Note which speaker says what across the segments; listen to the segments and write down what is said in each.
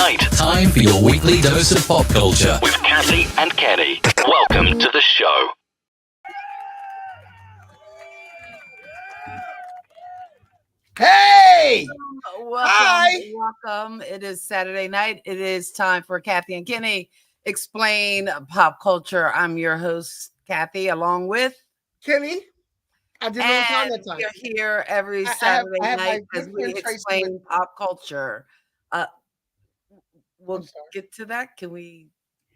Speaker 1: night.
Speaker 2: Time for your weekly dose of pop culture.
Speaker 1: With Kathy and Kenny. Welcome to the show.
Speaker 3: Hey!
Speaker 4: Welcome,
Speaker 3: Hi!
Speaker 4: welcome. It is Saturday night. It is time for Kathy and Kenny explain pop culture. I'm your host, Kathy, along with,
Speaker 3: Kenny, I did it on time
Speaker 4: and
Speaker 3: that time.
Speaker 4: we are here every
Speaker 3: I have
Speaker 4: Saturday
Speaker 3: I have my
Speaker 4: night as
Speaker 3: good
Speaker 4: we
Speaker 3: friend Tracy with
Speaker 4: explain pop culture. Uh,
Speaker 3: I'm
Speaker 4: we'll
Speaker 3: sorry.
Speaker 4: get to that. Can we?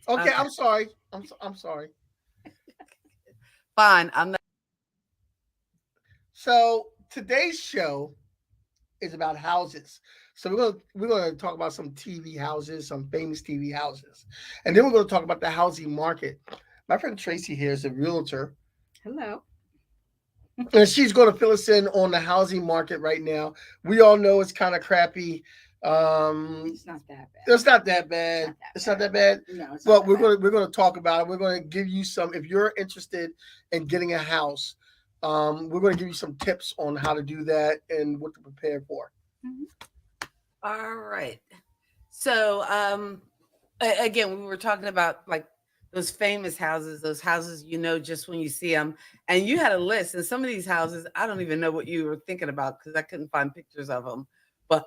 Speaker 3: Okay,
Speaker 4: Okay,
Speaker 3: I'm sorry. I'm sorry.
Speaker 4: fine. I'm not.
Speaker 3: So today's show is about houses. So we're gonna talk about some TV houses, some famous TV houses, and then we're gonna talk about the housing market. My friend Tracy here is a realtor,
Speaker 5: Hello.
Speaker 3: and she's going to fill us in on the housing market right now. We all know it's kind of crappy.
Speaker 5: It's not that bad.
Speaker 3: It's not that bad. It's not that bad.
Speaker 5: No, it's not
Speaker 3: But
Speaker 5: that
Speaker 3: we're
Speaker 5: bad.
Speaker 3: gonna talk about it. We're gonna give you some. If you're interested in getting a house, we're gonna give you some tips on how to do that and what to prepare for.
Speaker 5: Mhm.
Speaker 4: All right. So, again, we were talking about like those famous houses, those houses just when you see them. And you had a list, and some of these houses, I don't even know what you were thinking about because I couldn't find pictures of them. But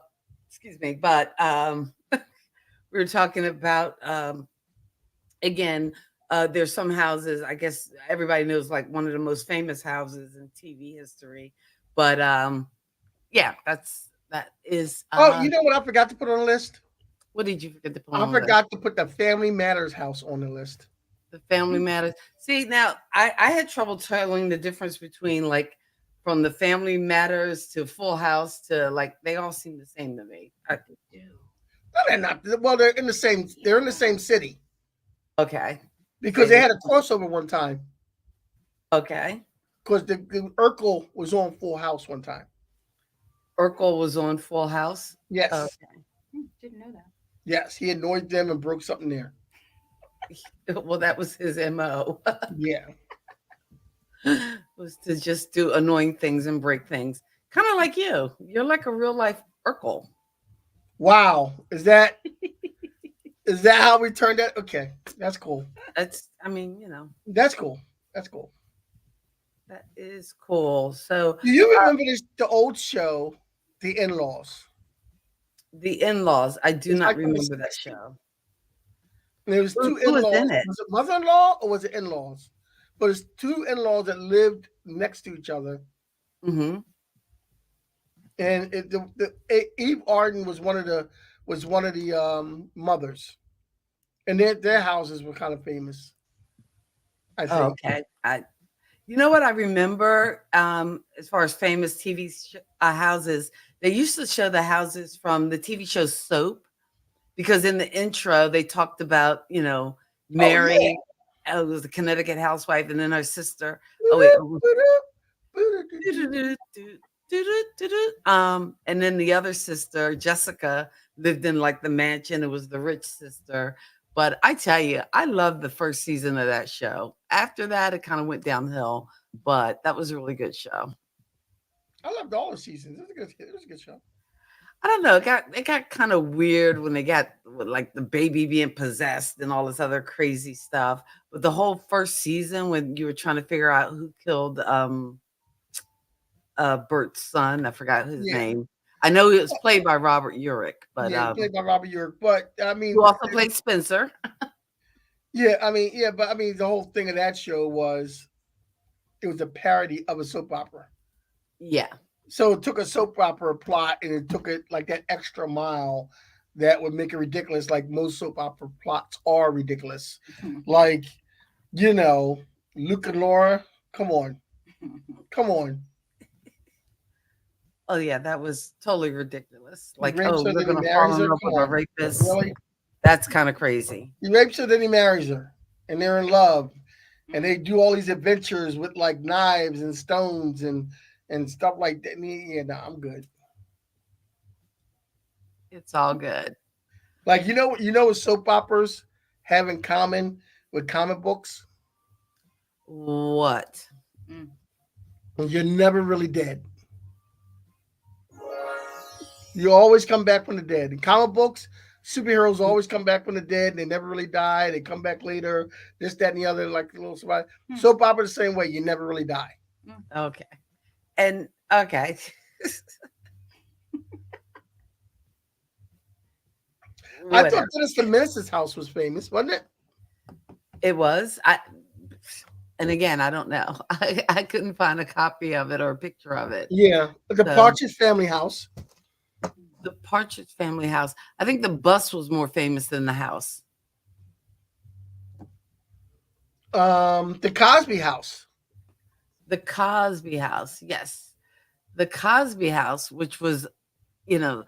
Speaker 4: excuse me, but we were talking about again. There's some houses. I guess everybody knows like one of the most famous houses in TV history. But yeah, that is.
Speaker 3: Oh, you know what I forgot to put on the list?
Speaker 4: What did you forget to put
Speaker 3: I
Speaker 4: on the list?
Speaker 3: forgot to put the Family Matters house on the list.
Speaker 4: The Family Matters. See, now I had trouble telling the difference between like from the Family Matters to Full House to like they all seem the same to me.
Speaker 3: No, they're not. Well, they're in the same. They're in the same city
Speaker 4: Okay.
Speaker 3: because they had a crossover one time.
Speaker 4: Okay.
Speaker 3: Because the Urkel was on Full House one time.
Speaker 4: Urkel was on Full House.
Speaker 3: Yes,
Speaker 5: Didn't know that.
Speaker 3: yes, he annoyed them and broke something there.
Speaker 4: Well, that was his MO.
Speaker 3: Yeah.
Speaker 4: Was to just do annoying things and break things. Kind of like you. You're like a real life Urkel.
Speaker 3: Wow. Is that how we turned that? Okay. That's cool.
Speaker 4: I mean,
Speaker 3: That's cool. That's cool.
Speaker 4: that is cool. So
Speaker 3: Do you remember the old show, The In-Laws?
Speaker 4: the in-laws, I do
Speaker 3: It's
Speaker 4: not
Speaker 3: like from the
Speaker 4: remember that
Speaker 3: 60s.
Speaker 4: show.
Speaker 3: And there was two
Speaker 4: Who was
Speaker 3: in-laws.
Speaker 4: in it?
Speaker 3: Was it mother-in-law or was it in-laws? But it's two in-laws that lived next to each other.
Speaker 4: Mm-hmm.
Speaker 3: And Eve Arden was one of the mothers. And their houses were kind of famous, I
Speaker 4: Oh,
Speaker 3: think.
Speaker 4: okay. You know what I remember as far as famous TV houses? They used to show the houses from the TV show Soap because in the intro they talked about,
Speaker 3: Oh yeah.
Speaker 4: Mary, it was the Connecticut housewife, and then her sister. Oh wait, and then the other sister, Jessica, lived in like the mansion. It was the rich sister. But I tell you, I loved the first season of that show. After that, it kind of went downhill, but that was a really good show.
Speaker 3: I loved all the seasons. It was a good show.
Speaker 4: I don't know. It got kind of weird when they got with, like the baby being possessed and all this other crazy stuff. But the whole first season when you were trying to figure out who killed Bert's son, I forgot his
Speaker 3: Yeah.
Speaker 4: name. I know it was played by Robert Urich, but
Speaker 3: Yeah, played by Robert York. But I
Speaker 4: who
Speaker 3: mean,
Speaker 4: also played Spencer.
Speaker 3: but the whole thing of that show was it was a parody of a soap opera.
Speaker 4: Yeah.
Speaker 3: So it took a soap opera plot and it took it like that extra mile that would make it ridiculous. Like most soap opera plots are ridiculous. Like, Luke and Laura, come on, come on.
Speaker 4: Oh yeah, that was totally ridiculous.
Speaker 3: He
Speaker 4: Like,
Speaker 3: rapes
Speaker 4: oh,
Speaker 3: her,
Speaker 4: we're
Speaker 3: then he
Speaker 4: gonna fall
Speaker 3: marries
Speaker 4: in
Speaker 3: her.
Speaker 4: love
Speaker 3: Come
Speaker 4: with a
Speaker 3: on,
Speaker 4: rapist.
Speaker 3: really?
Speaker 4: That's kind of crazy.
Speaker 3: He rapes her, then he marries her, and they're in love, and they do all these adventures with like knives and stones and stuff like that. Yeah, no, I'm good.
Speaker 4: It's all good.
Speaker 3: Like what soap operas have in common with comic books?
Speaker 4: What?
Speaker 5: Mm.
Speaker 3: You're never really dead. You always come back from the dead. In comic books, superheroes always come back from the dead and they never really die. They come back later, this, that, and the other, like a little survive.
Speaker 5: Hmm.
Speaker 3: Soap opera the same way. You never really die.
Speaker 4: Okay. And okay.
Speaker 3: I thought
Speaker 4: Whatever.
Speaker 3: Dennis the Menace's house was famous, wasn't it?
Speaker 4: It was. And again, I don't know. I couldn't find a copy of it or a picture of it.
Speaker 3: Yeah, the
Speaker 4: So
Speaker 3: Partridge Family house.
Speaker 4: the Partridge Family house. I think the bus was more famous than the house.
Speaker 3: The Cosby house.
Speaker 4: The Cosby house. Yes. The Cosby house, which was, you know,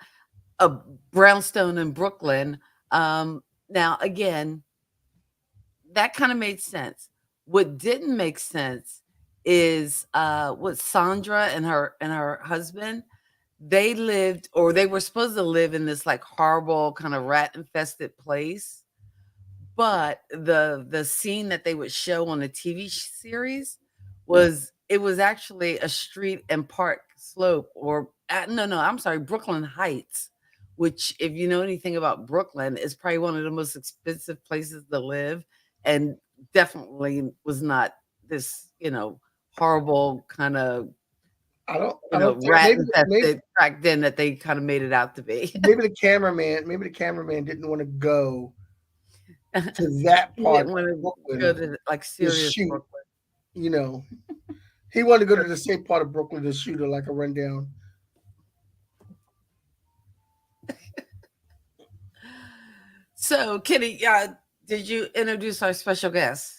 Speaker 4: a brownstone in Brooklyn. Now again, that kind of made sense. What didn't make sense is what Sandra and her husband, they lived or they were supposed to live in this like horrible kind of rat infested place. But the scene that they would show on the TV series was it was actually a street and Park Slope or no, I'm sorry, Brooklyn Heights, which if you know anything about Brooklyn, is probably one of the most expensive places to live and definitely was not this, horrible kind of,
Speaker 3: I don't think
Speaker 4: rat
Speaker 3: maybe
Speaker 4: infested back then that they kind of made it out to be.
Speaker 3: maybe the cameraman didn't want to go to that
Speaker 4: He
Speaker 3: part
Speaker 4: didn't want
Speaker 3: of
Speaker 4: to go
Speaker 3: Brooklyn
Speaker 4: to like
Speaker 3: to
Speaker 4: serious
Speaker 3: shoot.
Speaker 4: Brooklyn.
Speaker 3: You know, he wanted to go to the same part of Brooklyn to shoot it like a rundown.
Speaker 4: So, Kitty, did you introduce our special guest?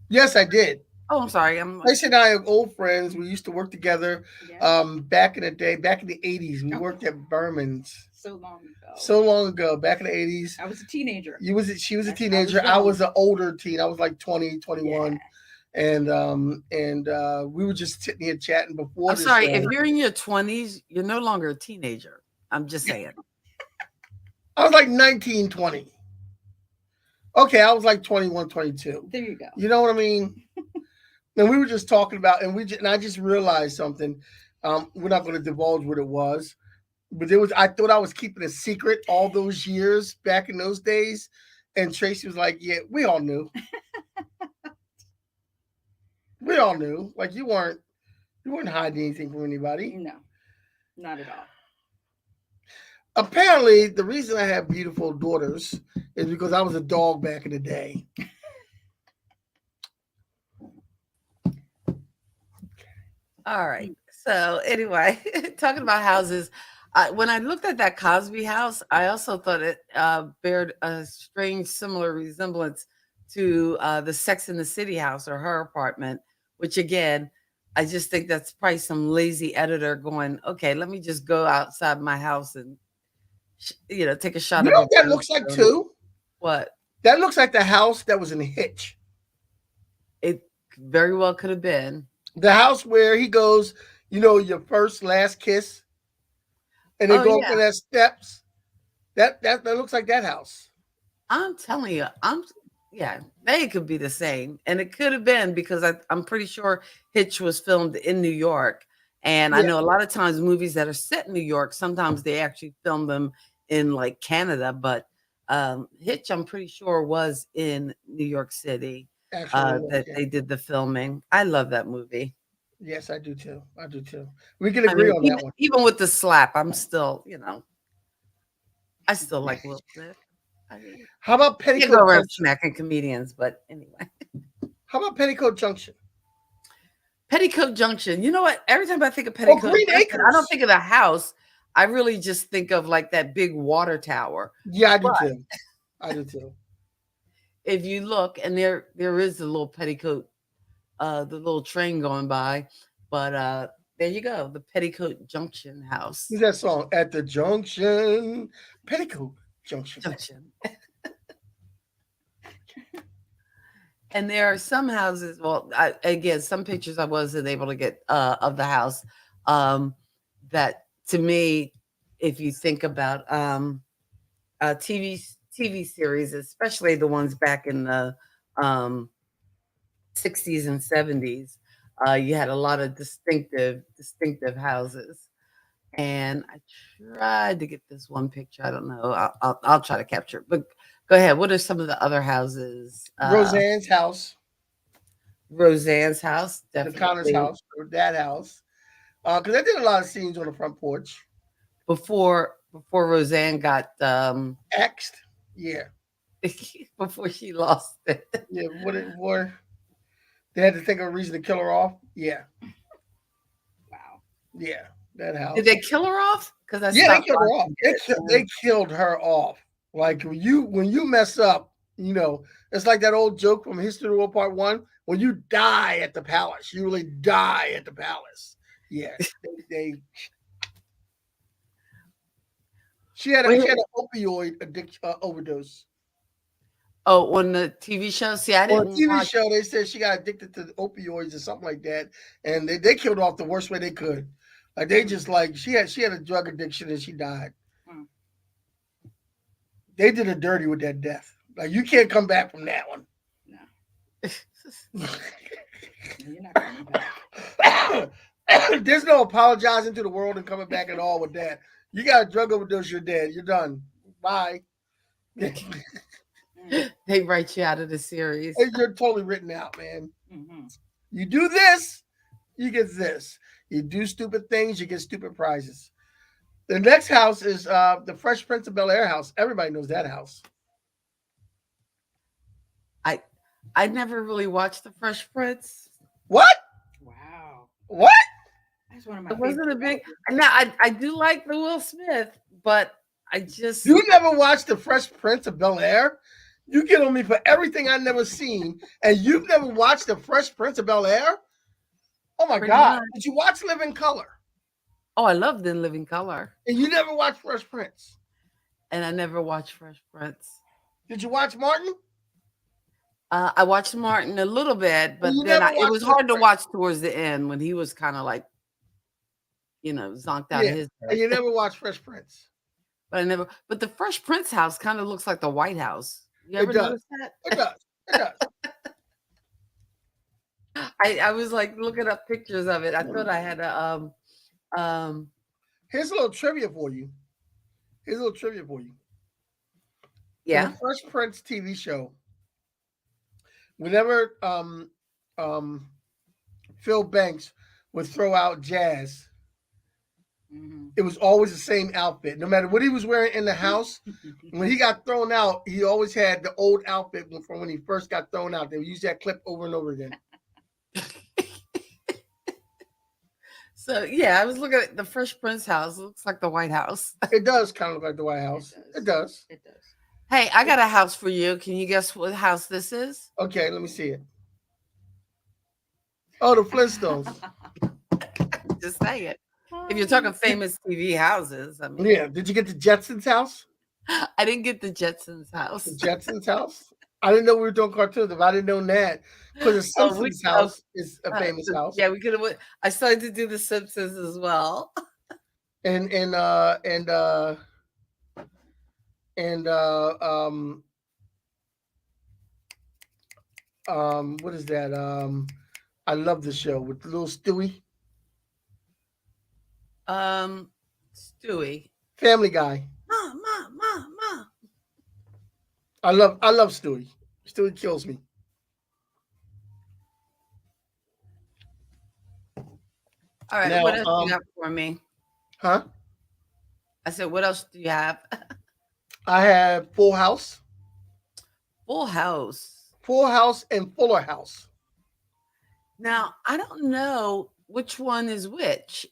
Speaker 3: Yes, I did.
Speaker 4: Oh, I'm sorry. I'm like,
Speaker 3: Tracy and I are old friends. We used to work together
Speaker 5: Yeah.
Speaker 3: back in the day, back in the 80s. We
Speaker 5: Oh,
Speaker 3: worked at Berman's
Speaker 5: so long ago.
Speaker 3: so long ago, back in the 80s.
Speaker 5: I was a teenager.
Speaker 3: She was a
Speaker 5: I was
Speaker 3: teenager. I
Speaker 5: young.
Speaker 3: was an older teen. I was like 20,
Speaker 5: Yeah.
Speaker 3: 21. And we were just sitting here chatting before
Speaker 4: I'm
Speaker 3: the
Speaker 4: sorry.
Speaker 3: show.
Speaker 4: If you're in your 20s, you're no longer a teenager. I'm just saying.
Speaker 3: I was like 19, 20. Okay, I was like 21, 22.
Speaker 5: There you go.
Speaker 3: You know what I mean? And we were just talking about, and I just realized something. We're not going to divulge what it was, but there was. I thought I was keeping a secret all those years back in those days, and Tracy was like, "Yeah, we all knew. We all knew. Like you weren't hiding anything from anybody."
Speaker 5: No, not at all.
Speaker 3: Apparently, the reason I have beautiful daughters is because I was a dog back in the day.
Speaker 4: All right. So, anyway, talking about houses, when I looked at that Cosby house, I also thought it bared a strange, similar resemblance to the Sex in the City house or her apartment, which again, I just think that's probably some lazy editor going, okay, let me just go outside my house and, take a shot
Speaker 3: You
Speaker 4: of
Speaker 3: know
Speaker 4: a
Speaker 3: what that looks like
Speaker 4: brownstone.
Speaker 3: too?
Speaker 4: What?
Speaker 3: That looks like the house that was in Hitch.
Speaker 4: It very well could have been.
Speaker 3: The house where he goes, your first last kiss, and they
Speaker 4: Oh,
Speaker 3: go up
Speaker 4: yeah.
Speaker 3: in that steps. That looks like that house.
Speaker 4: I'm telling you, yeah, they could be the same. And it could have been because I'm pretty sure Hitch was filmed in New York. And I
Speaker 3: Yeah,
Speaker 4: know a lot of times movies that are set in New York, sometimes they actually film them in like Canada. But Hitch, I'm pretty sure, was in New York City
Speaker 3: actually, it was,
Speaker 4: that
Speaker 3: yeah.
Speaker 4: they did the filming. I love that movie.
Speaker 3: Yes, I do too. I do too. We can
Speaker 4: I
Speaker 3: agree
Speaker 4: mean,
Speaker 3: on
Speaker 4: even,
Speaker 3: that one.
Speaker 4: even with the slap, I'm still, I still like Will Smith. I mean,
Speaker 3: How about
Speaker 4: can't go
Speaker 3: Petticoat
Speaker 4: around
Speaker 3: Junction?
Speaker 4: smacking comedians, but anyway.
Speaker 3: How about Petticoat Junction?
Speaker 4: Petticoat Junction. You know what? Every time I think of
Speaker 3: Or
Speaker 4: Petticoat
Speaker 3: Green
Speaker 4: Junction, I don't
Speaker 3: Acres?
Speaker 4: think of the house. I really just think of like that big water tower.
Speaker 3: Yeah, I do
Speaker 4: But
Speaker 3: too. I do too.
Speaker 4: if you look, and there is the little petticoat, the little train going by. But there you go, the Petticoat Junction house.
Speaker 3: Who's that song? At the junction, Petticoat Junction.
Speaker 4: Junction. And there are some houses. Well, again, some pictures I wasn't able to get of the house. That to me, if you think about TV series, especially the ones back in the um, 60s and 70s, you had a lot of distinctive houses. And I tried to get this one picture. I don't know. I'll try to capture it. But go ahead. What are some of the other houses?
Speaker 3: Roseanne's house,
Speaker 4: Roseanne's house,
Speaker 3: the Connor's
Speaker 4: definitely.
Speaker 3: house, or that house. Because I did a lot of scenes on the front porch.
Speaker 4: Before Roseanne got
Speaker 3: Axed. Yeah.
Speaker 4: before she lost it.
Speaker 3: Yeah. What they had to think of a reason to kill her off. Yeah.
Speaker 5: Wow.
Speaker 3: Yeah. That house.
Speaker 4: Did they kill her off? Because I
Speaker 3: Yeah, they
Speaker 4: stopped
Speaker 3: killed her off.
Speaker 4: watching it.
Speaker 3: They killed her off. Like when you mess up, it's like that old joke from History of the World Part One. When you die at the palace, you really die at the palace. Yeah, they she had
Speaker 4: Wait,
Speaker 3: an opioid addiction overdose.
Speaker 4: oh, on the TV show. See, I
Speaker 3: On a
Speaker 4: didn't
Speaker 3: TV
Speaker 4: watch.
Speaker 3: show, they said she got addicted to opioids or something like that, and they killed her off the worst way they could. Like they just like she had a drug addiction and she died.
Speaker 5: Hmm.
Speaker 3: They did her dirty with that death. Like you can't come back from that one.
Speaker 5: No, you're not coming back.
Speaker 3: There's no apologizing to the world and coming back at all with that. You got a drug overdose, you're dead. You're done. Bye.
Speaker 4: They write you out of the series.
Speaker 3: You're totally written out, man.
Speaker 5: Mm-hmm.
Speaker 3: You do this, you get this. You do stupid things, you get stupid prizes. The next house is the Fresh Prince of Bel-Air house. Everybody knows that house.
Speaker 4: I never really watched The Fresh Prince.
Speaker 3: What?
Speaker 5: Wow.
Speaker 3: What?
Speaker 5: That's one of my
Speaker 4: It wasn't a
Speaker 5: favorite
Speaker 4: big.
Speaker 5: shows.
Speaker 4: Now I do like the Will Smith, but I just
Speaker 3: You never watched the Fresh Prince of Bel-Air? You get on me for everything I never seen, and you've never watched the Fresh Prince of Bel-Air? Oh my
Speaker 4: Pretty
Speaker 3: God!
Speaker 4: much.
Speaker 3: Did you watch Living Color?
Speaker 4: Oh, I loved In Living Color,
Speaker 3: And you never watched Fresh Prince?
Speaker 4: and I never watched Fresh Prince.
Speaker 3: Did you watch Martin?
Speaker 4: I watched Martin a little bit, but
Speaker 3: you
Speaker 4: then
Speaker 3: never
Speaker 4: it
Speaker 3: watched
Speaker 4: was
Speaker 3: Fresh
Speaker 4: hard to
Speaker 3: Prince?
Speaker 4: watch towards the end when he was kind of like, zonked out
Speaker 3: Yeah.
Speaker 4: of his
Speaker 3: And
Speaker 4: head.
Speaker 3: you never watched Fresh Prince?
Speaker 4: But I never. But the Fresh Prince house kind of looks like the White House. You
Speaker 3: It
Speaker 4: ever
Speaker 3: does.
Speaker 4: notice that?
Speaker 3: It does. It does.
Speaker 4: I was like looking up pictures of it. I thought I had a
Speaker 3: Here's a little trivia for you.
Speaker 4: yeah.
Speaker 3: In the Fresh Prince TV show, whenever Phil Banks would throw out Jazz,
Speaker 5: Mm-hmm.
Speaker 3: it was always the same outfit. No matter what he was wearing in the house, when he got thrown out, he always had the old outfit from when he first got thrown out. They would use that clip over and over again.
Speaker 4: So yeah, I was looking at the Fresh Prince house. It looks like the White House.
Speaker 3: It does kind of look like the White House. It does.
Speaker 5: It does.
Speaker 4: Hey, I got a house for you. Can you guess what house this is?
Speaker 3: Okay, let me see it. Oh, the Flintstones.
Speaker 4: Just say it. If you're talking famous TV houses, I mean,
Speaker 3: Yeah. Did you get the Jetsons house?
Speaker 4: I didn't get the Jetsons house.
Speaker 3: The Jetsons house? I didn't know we were doing cartoons. If I didn't know that, because the Simpsons house is a famous house.
Speaker 4: Yeah, we could have. I started to do the Simpsons as well.
Speaker 3: And what is that? I love the show with little Stewie.
Speaker 4: Stewie.
Speaker 3: Family Guy.
Speaker 4: Ma.
Speaker 3: I love Stewie. Stewie kills me.
Speaker 4: All right,
Speaker 3: Now,
Speaker 4: what else do you have for me?
Speaker 3: Huh?
Speaker 4: I said, what else do you have?
Speaker 3: I have Full House.
Speaker 4: Full House.
Speaker 3: Full House and Fuller House.
Speaker 4: Now, I don't know which one is which.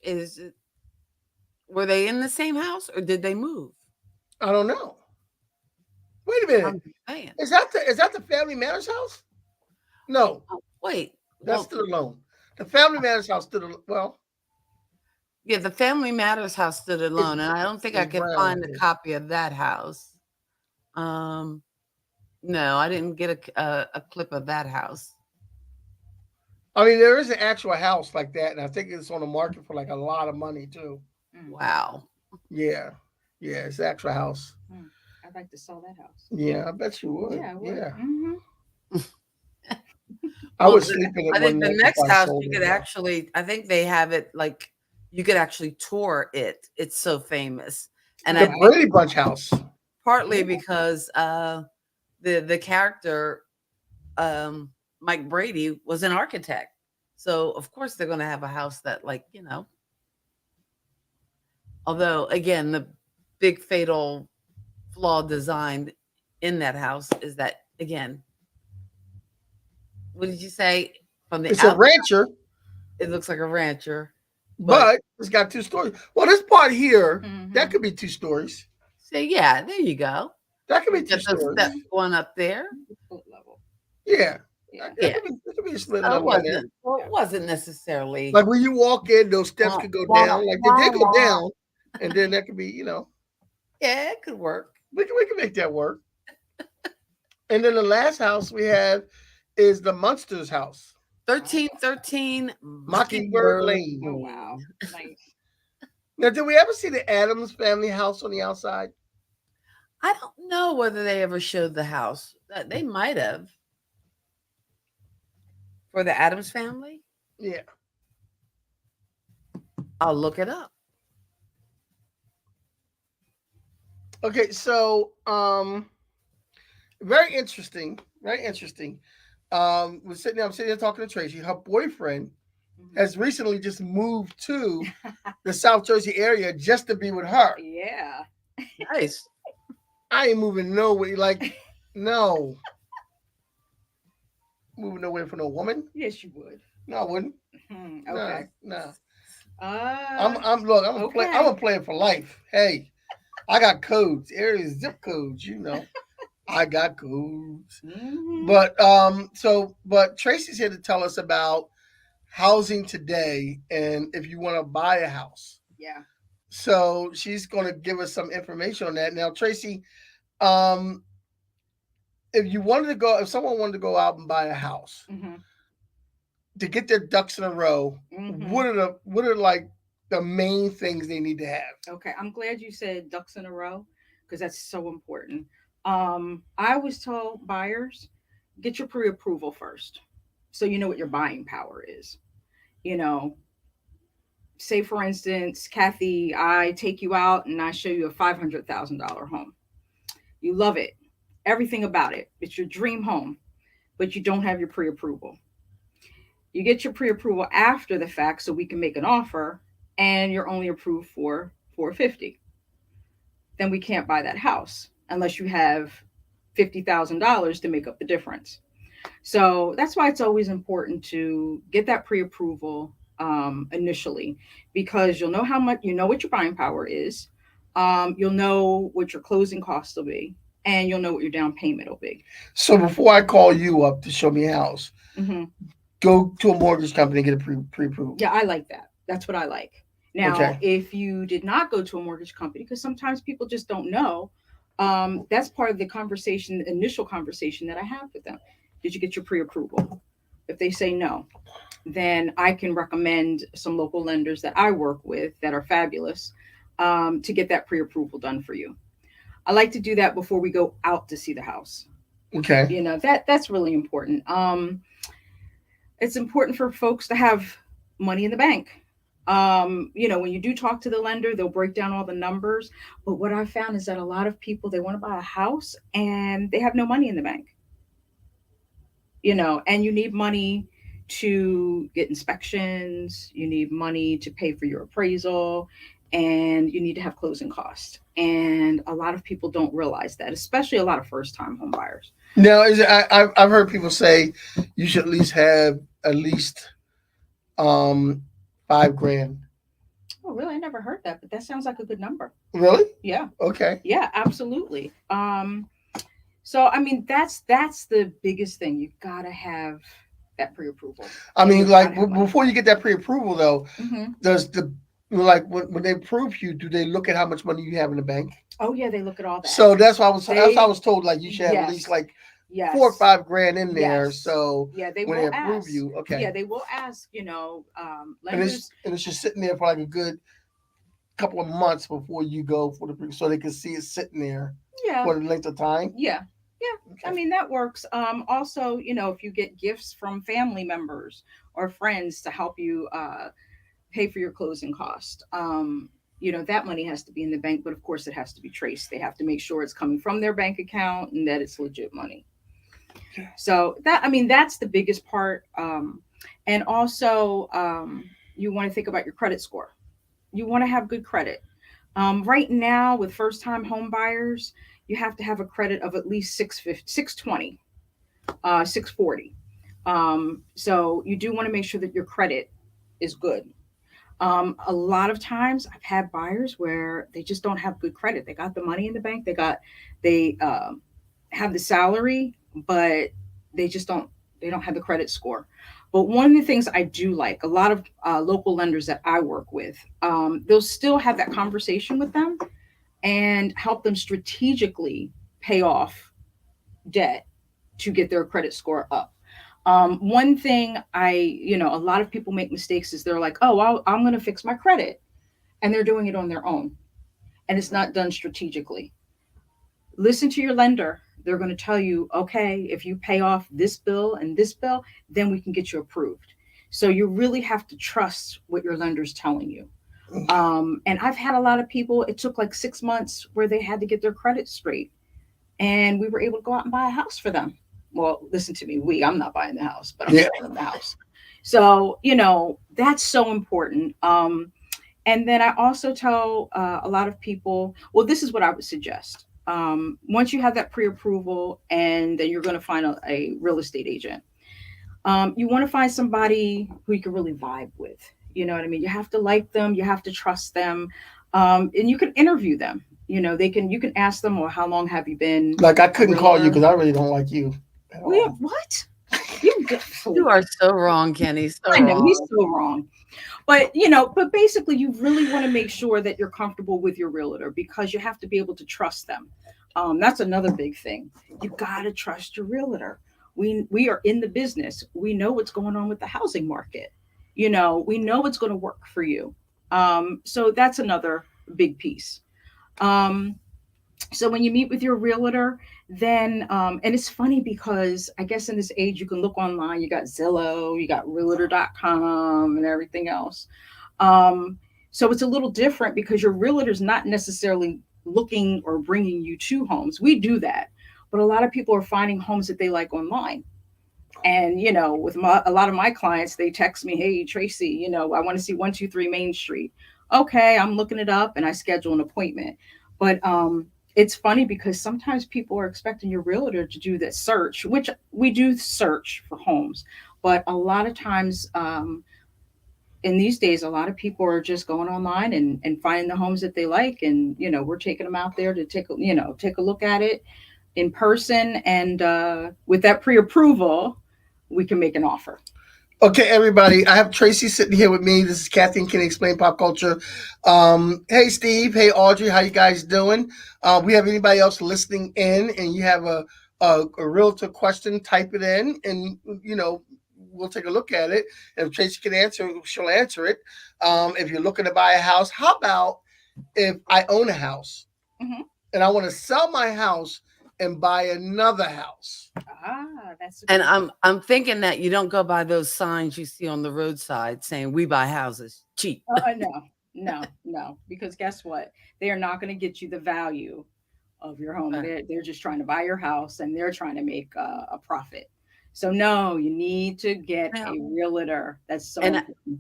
Speaker 4: Were they in the same house or did they move?
Speaker 3: I don't know. Wait a minute.
Speaker 4: I'm just saying.
Speaker 3: Is that the Family Matters house? No,
Speaker 4: Oh, wait.
Speaker 3: that's
Speaker 4: Well,
Speaker 3: stood alone. The Family Matters house stood alone. Well,
Speaker 4: yeah, the Family Matters house stood alone, and I don't think I
Speaker 3: it's
Speaker 4: could
Speaker 3: brown
Speaker 4: find a
Speaker 3: here.
Speaker 4: copy of that house. No, I didn't get a clip of that house.
Speaker 3: I mean, there is an actual house like that, and I think it's on the market for like a lot of money too.
Speaker 4: Wow.
Speaker 3: Yeah, it's an actual house.
Speaker 5: I'd like to sell that house.
Speaker 3: Yeah, I bet you would.
Speaker 5: Yeah, I would.
Speaker 3: Yeah.
Speaker 5: Mm-hmm.
Speaker 3: I was sleeping
Speaker 4: I
Speaker 3: at
Speaker 4: think
Speaker 3: one
Speaker 4: the
Speaker 3: night
Speaker 4: next
Speaker 3: before I
Speaker 4: house
Speaker 3: sold
Speaker 4: you
Speaker 3: it.
Speaker 4: could actually, I think they have it like you could actually tour it. It's so famous, and I
Speaker 3: The
Speaker 4: think
Speaker 3: Brady Bunch house.
Speaker 4: partly
Speaker 5: Yeah.
Speaker 4: because the character Mike Brady was an architect, so of course they're going to have a house that, like, although again the big fatal flaw designed in that house is that, again, what did you say, from the
Speaker 3: It's a
Speaker 4: outside
Speaker 3: rancher,
Speaker 4: it looks like a rancher, but
Speaker 3: but it's got 2 stories. Well, this part here, that
Speaker 5: Mhm.
Speaker 3: could be 2 stories.
Speaker 4: say, yeah, there you go.
Speaker 3: That could be
Speaker 4: You
Speaker 3: two
Speaker 4: got those
Speaker 3: stories.
Speaker 4: steps going up there.
Speaker 5: Foot level.
Speaker 3: Yeah.
Speaker 5: Yeah.
Speaker 4: Yeah,
Speaker 3: That could be a split
Speaker 4: so it
Speaker 3: level in there.
Speaker 4: wasn't necessarily.
Speaker 3: Like when you walk in, those steps could go down. Like they did go down, and then that could be,
Speaker 4: Yeah, it could work.
Speaker 3: we can make that work. And then the last house we have is the Munsters house,
Speaker 4: 1313
Speaker 3: Mockingbird
Speaker 4: Mockingbird
Speaker 3: Lane.
Speaker 5: Oh wow.
Speaker 4: Lane.
Speaker 5: Nice.
Speaker 3: Now, did we ever see the Adams family house on the outside?
Speaker 4: I don't know whether they ever showed the house. They might have, for the Adams family.
Speaker 3: Yeah.
Speaker 4: I'll look it up.
Speaker 3: Okay, so very interesting. Very interesting. I'm sitting there talking to Tracy. Her boyfriend
Speaker 5: Mhm.
Speaker 3: has recently just moved to the South Jersey area just to be with her.
Speaker 5: Yeah.
Speaker 4: Nice.
Speaker 3: I ain't moving nowhere. Like, no. Moving nowhere for no woman?
Speaker 5: Yes, you would.
Speaker 3: No, I wouldn't.
Speaker 5: Okay.
Speaker 3: Nah.
Speaker 5: Uh.
Speaker 3: Look, I'm
Speaker 5: Okay.
Speaker 3: I'm a player for life. Hey, I got codes, areas, zip codes, I got codes.
Speaker 5: Mhm.
Speaker 3: But Tracy's here to tell us about housing today and if you want to buy a house.
Speaker 5: Yeah.
Speaker 3: So she's going to give us some information on that. Now, Tracy, um, if someone wanted to go out and buy a house
Speaker 5: Mhm.
Speaker 3: to get their ducks in a row,
Speaker 5: Mhm.
Speaker 3: what are like the main things they need to have?
Speaker 5: Okay. I'm glad you said ducks in a row because that's so important. I always tell buyers, get your pre-approval first, so you know what your buying power is. You know, say for instance, Kathy, I take you out and I show you a $500,000 home. You love it, everything about it. It's your dream home, but you don't have your pre-approval. You get your pre-approval after the fact so we can make an offer, and you're only approved for 450. Then we can't buy that house unless you have $50,000 to make up the difference. So that's why it's always important to get that pre-approval initially, because you'll know how much, what your buying power is. You'll know what your closing costs will be, and you'll know what your down payment will be.
Speaker 3: So before I call you up to show me a house,
Speaker 5: Hmm.
Speaker 3: go to a mortgage company and get a pre-approved.
Speaker 5: Yeah, I like that. That's what I like. Now,
Speaker 3: Okay.
Speaker 5: if you did not go to a mortgage company, because sometimes people just don't know, that's part of the conversation, the initial conversation that I have with them. Did you get your pre-approval? If they say no, then I can recommend some local lenders that I work with that are fabulous, to get that pre-approval done for you. I like to do that before we go out to see the house.
Speaker 3: Okay.
Speaker 5: That's really important. It's important for folks to have money in the bank. When you do talk to the lender, they'll break down all the numbers. But what I found is that a lot of people, they want to buy a house and they have no money in the bank. And you need money to get inspections, you need money to pay for your appraisal, and you need to have closing costs. And a lot of people don't realize that, especially a lot of first time home buyers.
Speaker 3: Now, I've heard people say you should at least have at least um 5 grand.
Speaker 5: Oh, really? I never heard that, but that sounds like a good number.
Speaker 3: Really?
Speaker 5: Yeah.
Speaker 3: Okay.
Speaker 5: Yeah, absolutely. So I mean, that's the biggest thing. You've got to have that pre-approval.
Speaker 3: I mean,
Speaker 5: You've
Speaker 3: like
Speaker 5: gotta have money.
Speaker 3: before you get that pre-approval, though,
Speaker 5: Hmm.
Speaker 3: does like when they approve you, do they look at how much money you have in the bank?
Speaker 5: Oh yeah, they look at all that.
Speaker 3: So that's why
Speaker 5: They
Speaker 3: I was told like you should have at least
Speaker 5: yes,
Speaker 3: like
Speaker 5: yes,
Speaker 3: 4 or 5 grand in there.
Speaker 5: yes.
Speaker 3: So
Speaker 5: Yeah, they
Speaker 3: when they
Speaker 5: will
Speaker 3: approve
Speaker 5: ask.
Speaker 3: you, okay,
Speaker 5: Yeah, they will ask.
Speaker 3: and
Speaker 5: Lenders.
Speaker 3: it's just sitting there for like a good couple of months before you go for so they can see it sitting there
Speaker 5: Yeah,
Speaker 3: for the length of time.
Speaker 5: yeah, yeah. I
Speaker 3: Okay.
Speaker 5: mean that works. Also, if you get gifts from family members or friends to help you pay for your closing cost. That money has to be in the bank, but of course it has to be traced. They have to make sure it's coming from their bank account and that it's legit money. So that's the biggest part. And also, you want to think about your credit score. You want to have good credit. Right now, with first time home buyers, you have to have a credit of at least 650, 620, 640. So you do want to make sure that your credit is good. A lot of times I've had buyers where they just don't have good credit. They got the money in the bank, they have the salary, but they just don't have the credit score. But one of the things I do like, a lot of local lenders that I work with, they'll still have that conversation with them and help them strategically pay off debt to get their credit score up. One thing a lot of people make mistakes is they're like, oh, I'm going to fix my credit. And they're doing it on their own. And it's not done strategically. Listen to your lender. They're going to tell you, okay, if you pay off this bill and this bill, then we can get you approved. So you really have to trust what your lender's telling you. And I've had a lot of people, it took like 6 months where they had to get their credit straight. And we were able to go out and buy a house for them. Well, listen to me. I'm not buying the house, but I'm selling the house. So, that's so important. And then I also tell a lot of people, well, this is what I would suggest. Once you have that pre-approval and then you're going to find a real estate agent, you want to find somebody who you can really vibe with. You know what I mean? You have to like them. You have to trust them. And you can interview them. You can ask them, well, how long have you been?
Speaker 3: Like, I couldn't call you because I really don't like you.
Speaker 5: What?
Speaker 4: You are so wrong, Kenny. So
Speaker 5: I know
Speaker 4: wrong.
Speaker 5: he's so wrong. But basically you really want to make sure that you're comfortable with your realtor because you have to be able to trust them. That's another big thing. You got to trust your realtor. We are in the business. We know what's going on with the housing market. We know what's going to work for you. So that's another big piece. So when you meet with your realtor, then and it's funny because I guess in this age you can look online. You got Zillow, you got realtor.com and everything else. So it's a little different because your realtor's not necessarily looking or bringing you to homes. We do that, but a lot of people are finding homes that they like online. And with a lot of my clients, they text me, "Hey Tracy, I want to see 123 Main Street." Okay, I'm looking it up and I schedule an appointment. But it's funny because sometimes people are expecting your realtor to do that search, which we do search for homes. But a lot of times in these days, a lot of people are just going online and finding the homes that they like. And, we're taking them out there to take a look at it in person. And with that pre-approval, we can make an offer.
Speaker 3: Okay, everybody. I have Tracy sitting here with me. This is Kathy and Kenny Explain Pop Culture. Hey, Steve. Hey, Audrey. How you guys doing? We have anybody else listening in, and you have a realtor question, type it in, and we'll take a look at it. And if Tracy can answer, she'll answer it. If you're looking to buy a house, how about if I own a house and I want to sell my house and buy another house?
Speaker 5: That's
Speaker 4: and I'm thinking that you don't go by those signs you see on the roadside saying we buy houses cheap.
Speaker 5: No, because guess what? They are not going to get you the value of your home. They're just trying to buy your house and they're trying to make a profit. So no, you need to get a realtor. That's so important.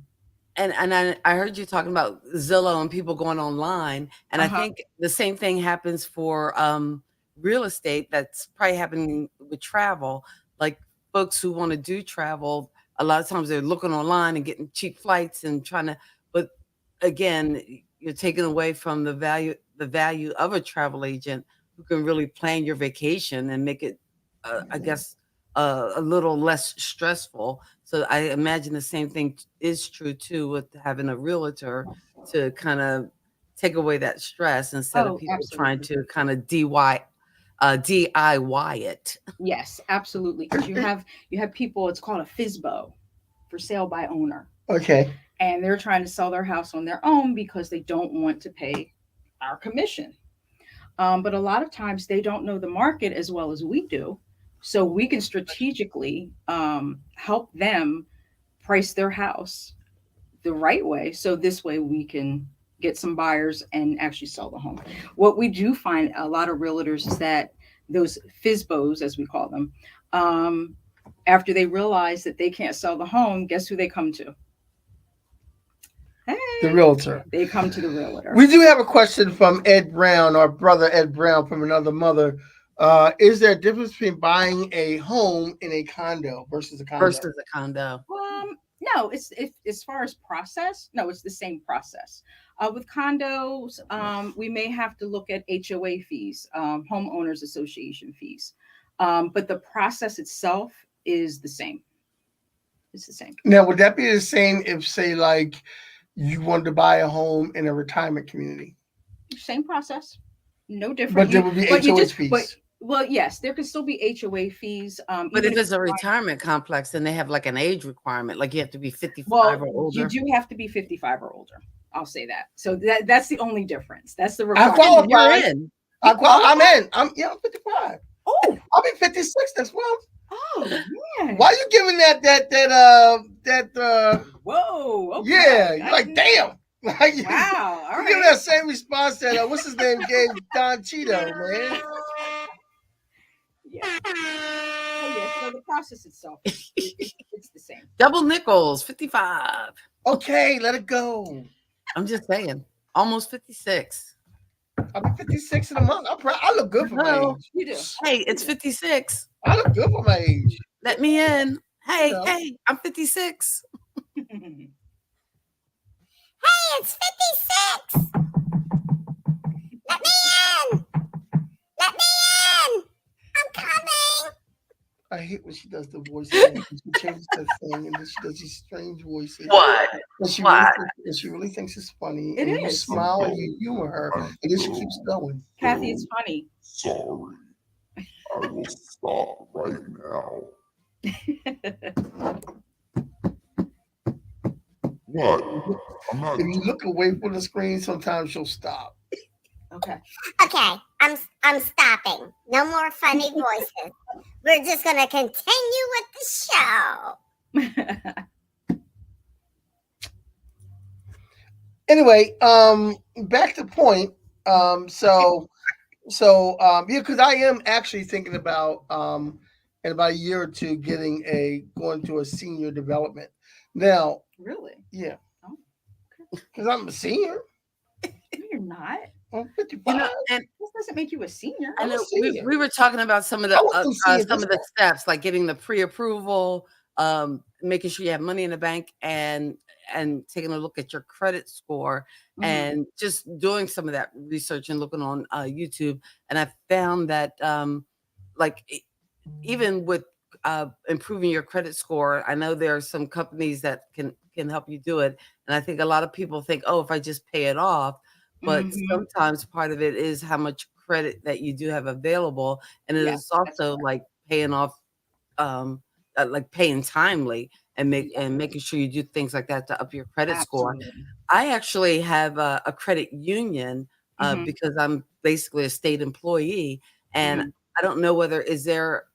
Speaker 4: And I heard you talking about Zillow and people going online, and I think the same thing happens for real estate. That's probably happening with travel. Like folks who want to do travel, a lot of times they're looking online and getting cheap flights and trying to. But again, you're taking away from the value of a travel agent who can really plan your vacation and make it, I guess, a little less stressful. So I imagine the same thing is true too with having a realtor to kind of take away that stress instead of people trying to kind of DIY it.
Speaker 5: Yes, absolutely. Because you have people. It's called a FSBO, for sale by owner.
Speaker 3: Okay.
Speaker 5: And they're trying to sell their house on their own because they don't want to pay our commission. But a lot of times they don't know the market as well as we do. So we can strategically help them price their house the right way. So this way we can get some buyers and actually sell the home. What we do find a lot of realtors is that those FISBOs, as we call them, after they realize that they can't sell the home, guess who they come to? Hey,
Speaker 3: The realtor.
Speaker 5: they come to the realtor.
Speaker 3: We do have a question from Ed Brown, our brother Ed Brown from another mother. Is there a difference between buying a home in a condo versus a condo?
Speaker 4: Versus a condo.
Speaker 5: No, it's as far as process, no, it's the same process. With condos, we may have to look at HOA fees, homeowners association fees, but the process itself is the same. It's the same.
Speaker 3: Now, would that be the same if, say, like you wanted to buy a home in a retirement community?
Speaker 5: Same process, no different.
Speaker 3: But there would be HOA fees.
Speaker 5: Well, yes, there could still be HOA fees.
Speaker 4: But if it's a retirement complex, then they have like an age requirement, like you have to be 55 or older.
Speaker 5: You do have to be 55 or older. I'll say that. So that's the only difference. That's the
Speaker 3: I
Speaker 5: requirement.
Speaker 3: qualify.
Speaker 4: You're in.
Speaker 3: I'm in. I'm 55.
Speaker 5: Oh,
Speaker 3: I'll be 56 this month.
Speaker 5: oh man.
Speaker 3: Why are you giving that
Speaker 5: Whoa. Okay.
Speaker 3: yeah, you're like, damn. Like,
Speaker 5: Wow. All
Speaker 3: you
Speaker 5: right.
Speaker 3: give that same response that what's his name gave Don Cheeto, man.
Speaker 5: Yeah. So the process itself, it's the same.
Speaker 4: Double nickels, 55.
Speaker 3: Okay, let it go.
Speaker 4: I'm just saying, almost 56.
Speaker 3: I'll be 56 in a month. I look good for my
Speaker 4: No.
Speaker 3: age.
Speaker 5: You do.
Speaker 4: Hey, it's 56.
Speaker 3: I look good for my age.
Speaker 4: Let me in. Hey,
Speaker 3: You know.
Speaker 4: hey, I'm 56.
Speaker 6: Hey, it's 56. Let me in. Let me in. I'm coming.
Speaker 3: I hate when she does the voice thing. She changes the thing and then she does these strange voices.
Speaker 4: What?
Speaker 3: And she,
Speaker 4: What?
Speaker 3: she really thinks it's funny.
Speaker 5: It
Speaker 3: and you
Speaker 5: is.
Speaker 3: smile and you humor her. And then she keeps going.
Speaker 5: Kathy, it's funny.
Speaker 7: Sorry. I will stop right now. What? I'm not.
Speaker 3: If you look away from the screen, sometimes she'll stop.
Speaker 5: Okay.
Speaker 6: Okay, I'm stopping. No more funny voices. We're just gonna continue with the show.
Speaker 3: Anyway, back to point. Yeah, because I am actually thinking about in about a year or two going to a senior development. Now,
Speaker 5: Really?
Speaker 3: yeah,
Speaker 5: Oh,
Speaker 3: because I'm a senior.
Speaker 5: No, you're not.
Speaker 3: I'm 55.
Speaker 4: You know, and
Speaker 5: This doesn't make you a senior.
Speaker 4: I
Speaker 3: I'm a
Speaker 4: know
Speaker 3: senior.
Speaker 4: we were talking about some of
Speaker 3: I want to see
Speaker 4: the
Speaker 3: this
Speaker 4: steps, like getting the pre-approval, making sure you have money in the bank, and taking a look at your credit score,
Speaker 5: Mhm.
Speaker 4: and just doing some of that research and looking on YouTube. And I found that even with improving your credit score, I know there are some companies that can help you do it. And I think a lot of people think, oh, if I just pay it off. But
Speaker 5: Mhm.
Speaker 4: sometimes part of it is how much credit that you do have available. And it
Speaker 5: Yeah,
Speaker 4: is also like paying off, like paying timely and making sure you do things like that to up your credit score.
Speaker 5: Absolutely.
Speaker 4: I actually have a credit union
Speaker 5: Mhm.
Speaker 4: because I'm basically a state employee. And
Speaker 5: Mhm.
Speaker 4: I don't know whether is there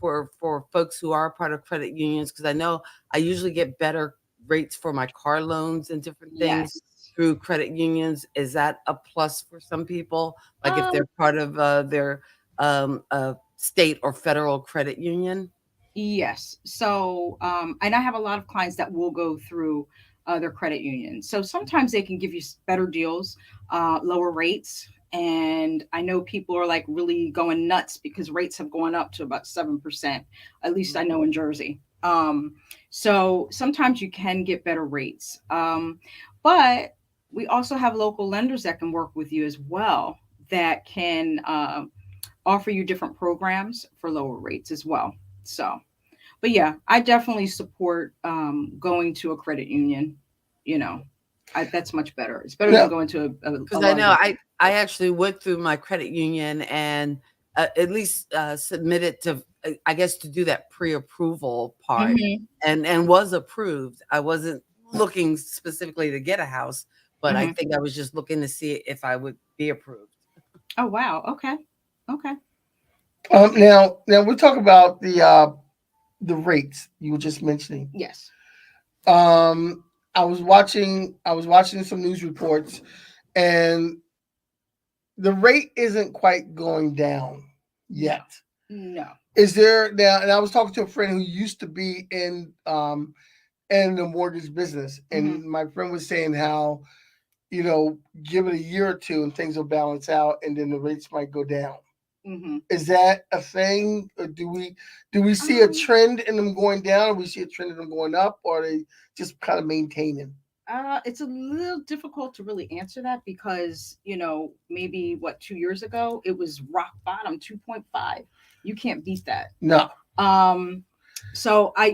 Speaker 4: for folks who are part of credit unions, because I know I usually get better rates for my car loans and different things
Speaker 5: Yes.
Speaker 4: through credit unions. Is that a plus for some people? Like if they're part of their state or federal credit union?
Speaker 5: Yes. So, and I have a lot of clients that will go through their credit union. So sometimes they can give you better deals, lower rates. And I know people are like really going nuts because rates have gone up to about 7%, at least I know in Jersey. So sometimes you can get better rates. But we also have local lenders that can work with you as well that can offer you different programs for lower rates as well. So, but yeah, I definitely support going to a credit union. You know, that's much better. It's better
Speaker 3: Yeah.
Speaker 5: than going to a
Speaker 4: Because I know I actually went through my credit union and at least submitted to, I guess, to do that pre-approval part,
Speaker 5: Mhm.
Speaker 4: and was approved. I wasn't looking specifically to get a house, but I
Speaker 5: Mhm.
Speaker 4: think I was just looking to see if I would be approved.
Speaker 5: Oh wow. Okay. Okay.
Speaker 3: Now we talk about the rates you were just mentioning.
Speaker 5: Yes.
Speaker 3: I was watching some news reports, and the rate isn't quite going down yet.
Speaker 5: No.
Speaker 3: Is there now? And I was talking to a friend who used to be in the mortgage business, and my friend was saying how give it a year or two and things will balance out, and then the rates might go down.
Speaker 5: Mm-hmm.
Speaker 3: Is that a thing, or do we see a trend in them going down, or we see a trend in them going up, or are they just kind of maintaining?
Speaker 5: It's a little difficult to really answer that because, maybe 2 years ago, it was rock bottom 2.5. You can't beat that.
Speaker 3: No.
Speaker 5: Um, so I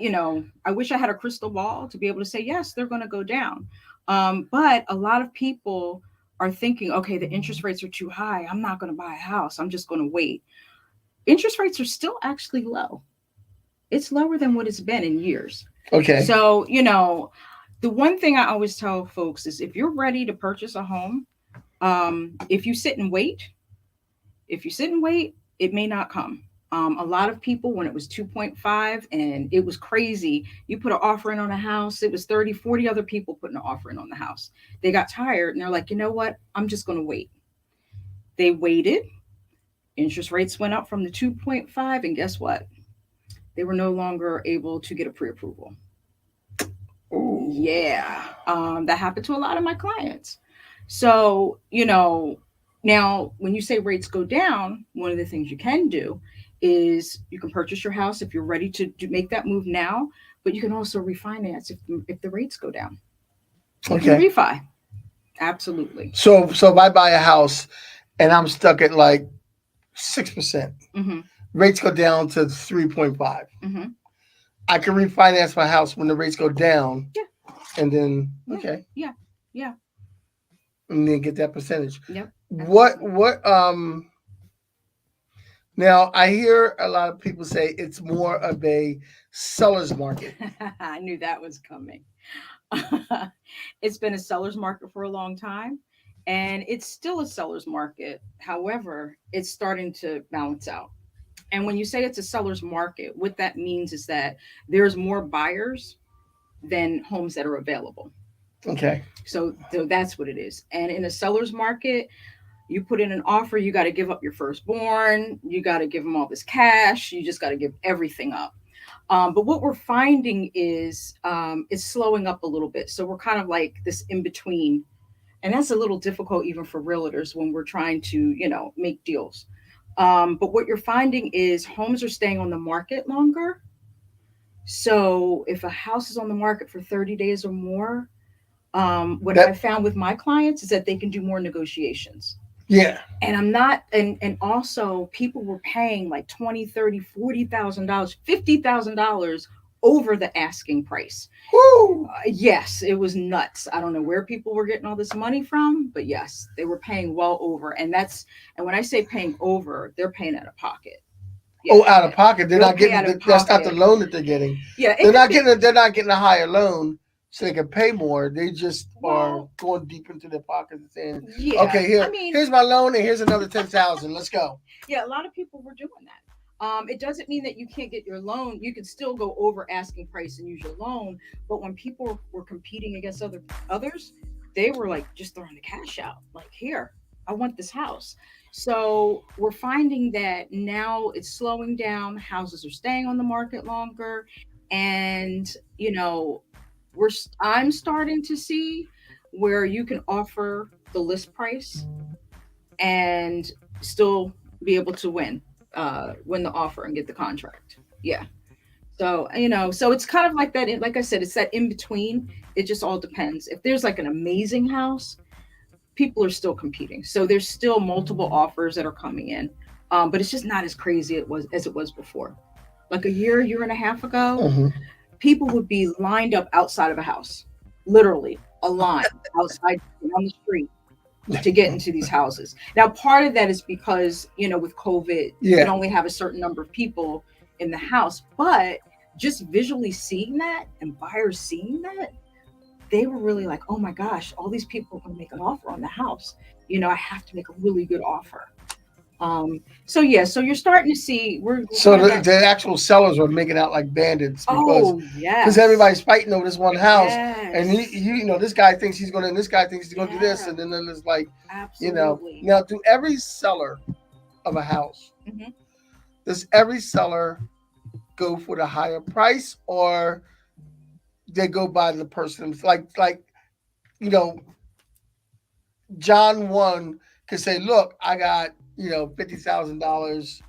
Speaker 5: wish I had a crystal ball to be able to say, yes, they're going to go down. But a lot of people are thinking, okay, the interest rates are too high. I'm not going to buy a house. I'm just going to wait. Interest rates are still actually low. It's lower than what it's been in years.
Speaker 3: Okay.
Speaker 5: So, the one thing I always tell folks is if you're ready to purchase a home, if you sit and wait, it may not come. A lot of people, when it was 2.5 and it was crazy, you put an offer in on a house, it was 30, 40 other people putting an offer in on the house. They got tired and they're like, you know what? I'm just going to wait. They waited. Interest rates went up from the 2.5. And guess what? They were no longer able to get a pre-approval.
Speaker 3: Ooh.
Speaker 5: Yeah. That happened to a lot of my clients. So, now when you say rates go down, one of the things you can do is you can purchase your house if you're ready to make that move now, but you can also refinance if the rates go down. You can
Speaker 3: Okay.
Speaker 5: refi. Absolutely.
Speaker 3: So if I buy a house and I'm stuck at like 6%,
Speaker 5: Mm-hmm.
Speaker 3: rates go down to 3.5.
Speaker 5: Mm-hmm.
Speaker 3: I can refinance my house when the rates go down.
Speaker 5: Yeah.
Speaker 3: And then
Speaker 5: Yeah. Yeah. Yeah.
Speaker 3: and then get that percentage.
Speaker 5: Yep.
Speaker 3: What now I hear a lot of people say it's more of a seller's market.
Speaker 5: I knew that was coming. It's been a seller's market for a long time, and it's still a seller's market. However, it's starting to balance out. And when you say it's a seller's market, what that means is that there's more buyers than homes that are available.
Speaker 3: Okay.
Speaker 5: So that's what it is. And in a seller's market, you put in an offer, you got to give up your firstborn, you got to give them all this cash, you just got to give everything up. But what we're finding is it's slowing up a little bit. So we're kind of like this in between. And that's a little difficult even for realtors when we're trying to, make deals. But what you're finding is homes are staying on the market longer. So if a house is on the market for 30 days or more, what I found with my clients is that they can do more negotiations.
Speaker 3: Yeah.
Speaker 5: And I'm not, and also people were paying like $20, $30, $40,000, $50,000 over the asking price.
Speaker 3: Woo!
Speaker 5: Yes, it was nuts. I don't know where people were getting all this money from, but yes, they were paying well over. And when I say paying over, they're paying out of pocket. Yeah.
Speaker 3: Oh, out of pocket. They're
Speaker 5: They'll
Speaker 3: not
Speaker 5: pay
Speaker 3: getting.
Speaker 5: out of
Speaker 3: That's not the
Speaker 5: pocket.
Speaker 3: loan that they're getting.
Speaker 5: Yeah,
Speaker 3: They're not getting. They're not getting a higher loan so they can pay more. They just are
Speaker 5: Well,
Speaker 3: going deep into their pockets and saying,
Speaker 5: yeah.
Speaker 3: "Okay, here's my loan, and here's another 10,000. Let's go."
Speaker 5: Yeah, a lot of people were doing that. It doesn't mean that you can't get your loan. You can still go over asking price and use your loan. But when people were competing against others, they were like just throwing the cash out. Like, here, I want this house. So we're finding that now it's slowing down. Houses are staying on the market longer, and I'm starting to see where you can offer the list price and still be able to win the offer and get the contract. Yeah. So, so it's kind of like that. Like I said, it's that in between. It just all depends. If there's like an amazing house, people are still competing. So there's still multiple offers that are coming in. But it's just not as crazy as it was before. Like a year and a half ago,
Speaker 3: Mhm.
Speaker 5: people would be lined up outside of a house, literally a line outside on the street to get into these houses. Now, part of that is because, with COVID, you can only have a certain number of people in the house, but just visually seeing that and buyers seeing that, they were really like, oh my gosh, all these people are going to make an offer on the house. I have to make a really good offer. So yeah, so you're starting to see we're
Speaker 3: So
Speaker 5: kind of
Speaker 3: the actual sellers are making out like bandits because
Speaker 5: oh yes,
Speaker 3: everybody's fighting over this one house, and
Speaker 5: yes,
Speaker 3: this guy thinks he's gonna, and this guy thinks he's gonna do this,
Speaker 5: yeah,
Speaker 3: and then it's like,
Speaker 5: absolutely.
Speaker 3: now to every seller of a house,
Speaker 5: Mhm.
Speaker 3: does every seller go for the higher price, or they go by the person? Like you know, John one could say, "Look, I got $50,000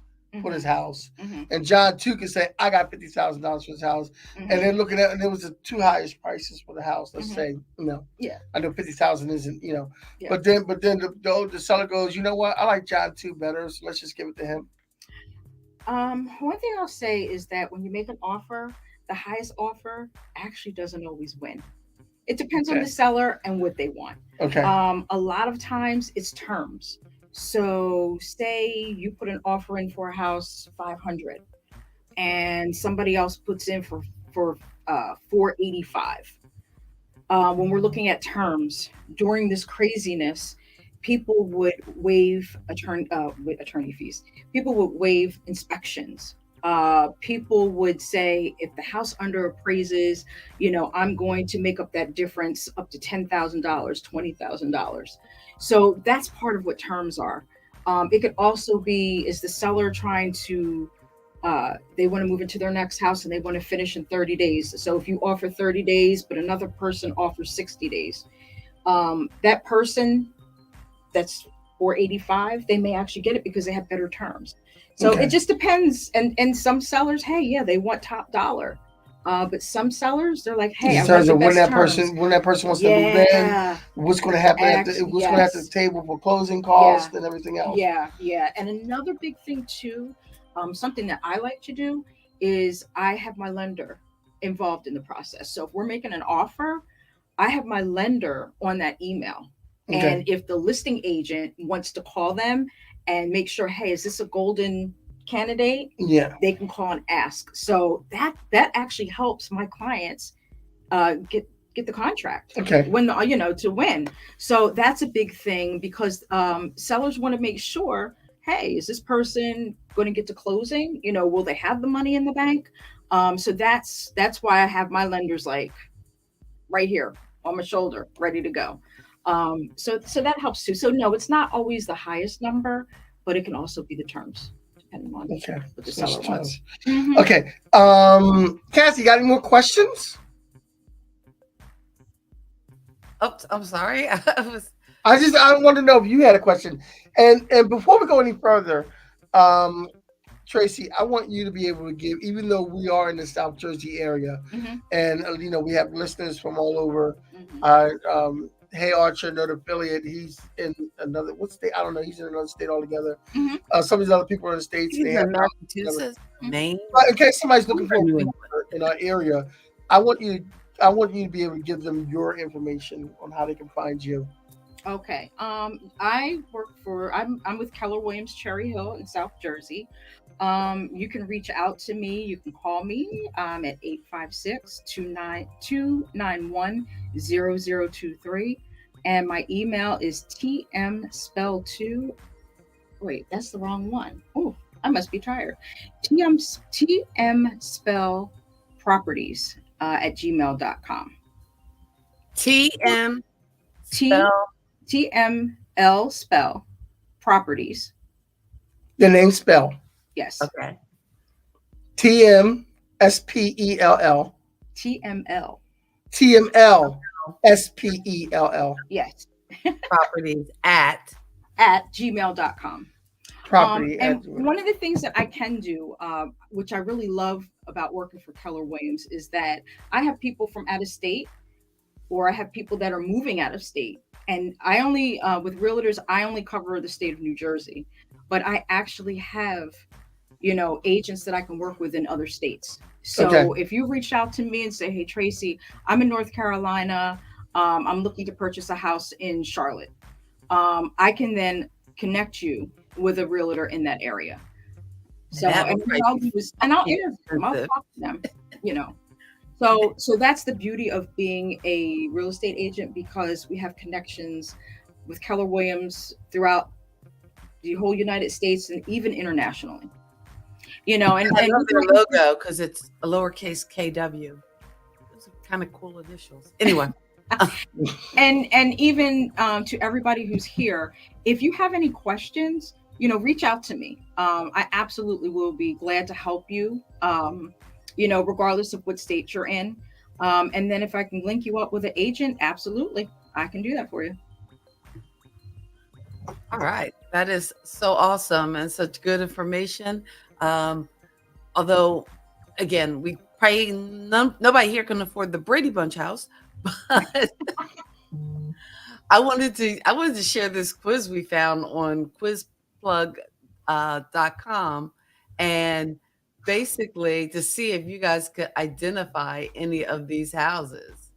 Speaker 3: for this
Speaker 5: Mhm.
Speaker 3: house,"
Speaker 5: Mhm.
Speaker 3: and John two could say, "I got $50,000 for this house," and
Speaker 5: Mhm.
Speaker 3: they're looking at, and it was the two highest prices for the house. Let's
Speaker 5: Mhm.
Speaker 3: say,
Speaker 5: Yeah.
Speaker 3: I know 50,000 isn't,
Speaker 5: Yeah.
Speaker 3: but then the seller goes, you know what, I like John two better, so let's just give it to him.
Speaker 5: One thing I'll say is that when you make an offer, the highest offer actually doesn't always win. It depends on
Speaker 3: Okay,
Speaker 5: the seller and what they want.
Speaker 3: okay,
Speaker 5: A lot of times it's terms. So say you put an offer in for a house 500 and somebody else puts in for 485. When we're looking at terms during this craziness, people would waive attorney fees. People would waive inspections. People would say if the house under appraises, I'm going to make up that difference up to $10,000, $20,000. So that's part of what terms are. It could also be is the seller trying to they want to move into their next house and they want to finish in 30 days. So if you offer 30 days, but another person offers 60 days, that person that's 485, they may actually get it because they have better terms. So it
Speaker 3: okay.
Speaker 5: just depends. And some sellers, hey, yeah, they want top dollar. But some sellers, they're like,
Speaker 3: It
Speaker 5: hey, I
Speaker 3: just
Speaker 5: want
Speaker 3: turns
Speaker 5: the
Speaker 3: out
Speaker 5: best terms.
Speaker 3: when that person wants to move in,
Speaker 5: Yeah,
Speaker 3: what's going to happen what's going to happen at the
Speaker 5: yes,
Speaker 3: table for closing
Speaker 5: yeah.
Speaker 3: costs and everything else.
Speaker 5: Yeah, yeah. And another big thing too, something that I like to do is I have my lender involved in the process. So if we're making an offer, I have my lender on that email.
Speaker 3: Okay,
Speaker 5: And if the listing agent wants to call them and make sure, hey, is this a golden candidate?
Speaker 3: yeah,
Speaker 5: They can call and ask. So that actually helps my clients get the contract
Speaker 3: okay,
Speaker 5: when to win. So that's a big thing because sellers want to make sure, hey, is this person going to get to closing? Will they have the money in the bank? So that's why I have my lenders like right here on my shoulder, ready to go. So that helps too. So no, it's not always the highest number, but it can also be the terms depending on
Speaker 3: okay.
Speaker 5: what the
Speaker 3: Switch
Speaker 5: seller
Speaker 3: terms.
Speaker 5: wants. Hmm.
Speaker 3: Okay. Cassie, got any more questions?
Speaker 4: Oh, I'm sorry.
Speaker 3: I want to know if you had a question. And before we go any further, um, Tracy, I want you to be able to give, even though we are in the South Jersey area,
Speaker 5: Hmm.
Speaker 3: and we have listeners from all over.
Speaker 5: Hmm.
Speaker 3: Hey Archer, another affiliate, he's in another what state? I don't know. He's in another state altogether.
Speaker 5: Hmm.
Speaker 3: Some of these other people are in the states.
Speaker 4: He's
Speaker 3: They have
Speaker 4: in
Speaker 3: together.
Speaker 4: Massachusetts,
Speaker 5: Hmm.
Speaker 4: Maine.
Speaker 3: But in case somebody's looking
Speaker 4: Somewhere
Speaker 3: for a
Speaker 4: in New England.
Speaker 3: realtor in our area, I want you. I want you to be able to give them your information on how they can find you.
Speaker 5: Okay. I'm with Keller Williams Cherry Hill in South Jersey. You can reach out to me. You can call me at 856-291-0023. And my email is tm spell 2. Wait, that's the wrong one. Oh, I must be tired. TM spell properties at gmail.com.
Speaker 4: TM
Speaker 5: T
Speaker 4: spell.
Speaker 5: TML spell properties.
Speaker 3: The name spell
Speaker 5: Yes.
Speaker 4: Okay.
Speaker 3: TMSPELL.
Speaker 5: TML.
Speaker 3: TMLSPELL.
Speaker 5: Yes.
Speaker 4: Properties at.
Speaker 5: At gmail.com.
Speaker 3: Property
Speaker 5: And
Speaker 3: at
Speaker 5: one of the things that I can do, which I really love about working for Keller Williams, is that I have people from out of state or I have people that are moving out of state. And I only, with realtors, I only cover the state of New Jersey, but I actually have, agents that I can work with in other states.
Speaker 3: Okay.
Speaker 5: So if you reach out to me and say, hey, Tracy, I'm in North Carolina, I'm looking to purchase a house in Charlotte, I can then connect you with a realtor in that area. So,
Speaker 4: That
Speaker 5: and
Speaker 4: would
Speaker 5: what I'll do is, and I'll
Speaker 4: be
Speaker 5: interview them, I'll
Speaker 4: expensive.
Speaker 5: talk to them, you know. So that's the beauty of being a real estate agent because we have connections with Keller Williams throughout the whole United States and even internationally. You know, and
Speaker 4: I love their logo because it's a lowercase KW. Those are kind of cool initials. Anyway.
Speaker 5: and even to everybody who's here, if you have any questions, you know, reach out to me. I absolutely will be glad to help you, you know, regardless of what state you're in. And then if I can link you up with an agent, absolutely, I can do that for you.
Speaker 4: All right. That is so awesome and such good information. Although, again, we probably nobody here can afford the Brady Bunch house, but I wanted to share this quiz we found on quizplug.com, and basically to see if you guys could identify any of these houses.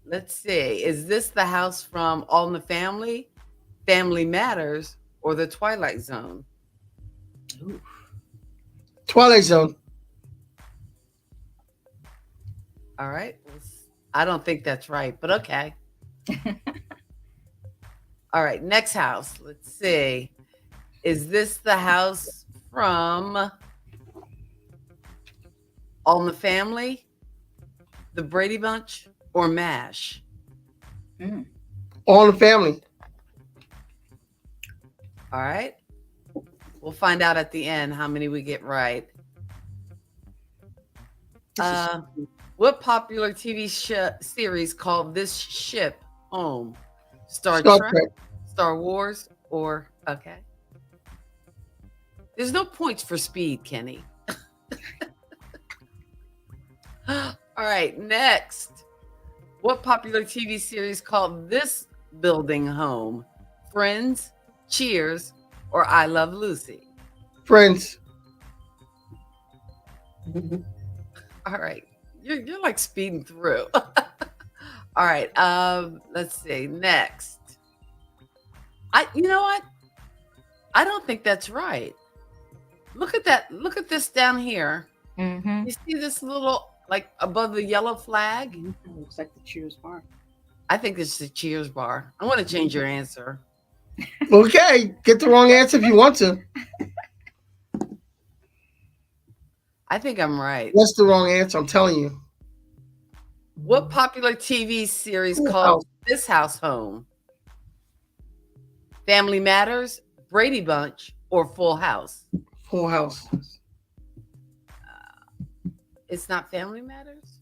Speaker 4: Let's see. Is this the house from All in the Family, Family Matters, or The Twilight Zone?
Speaker 5: Ooh.
Speaker 3: Twilight Zone.
Speaker 4: All right. I don't think that's right, but okay. All right. Next house. Let's see. Is this the house from All in the Family, The Brady Bunch, or MASH?
Speaker 3: All in the Family.
Speaker 4: All right. We'll find out at the end how many we get right. What popular TV series called this ship home? Star Trek, Star Wars, or okay. There's no points for speed, Kenny. All right, next. What popular TV series called this building home? Friends, Cheers, or I Love Lucy?
Speaker 3: Friends.
Speaker 4: All right. You're like speeding through. All right. Let's see. Next. You know what? I don't think that's right. Look at that. Look at this down here.
Speaker 5: Mm-hmm.
Speaker 4: You see this little, like above the yellow flag?
Speaker 5: Looks like the Cheers bar.
Speaker 4: I think it's the Cheers bar. I want to change your answer.
Speaker 3: Okay. Get the wrong answer if you want to.
Speaker 4: I think I'm right.
Speaker 3: That's the wrong answer. I'm telling you.
Speaker 4: What popular TV series called this house home? Family Matters, Brady Bunch, or Full House?
Speaker 3: Full House.
Speaker 4: It's not Family Matters.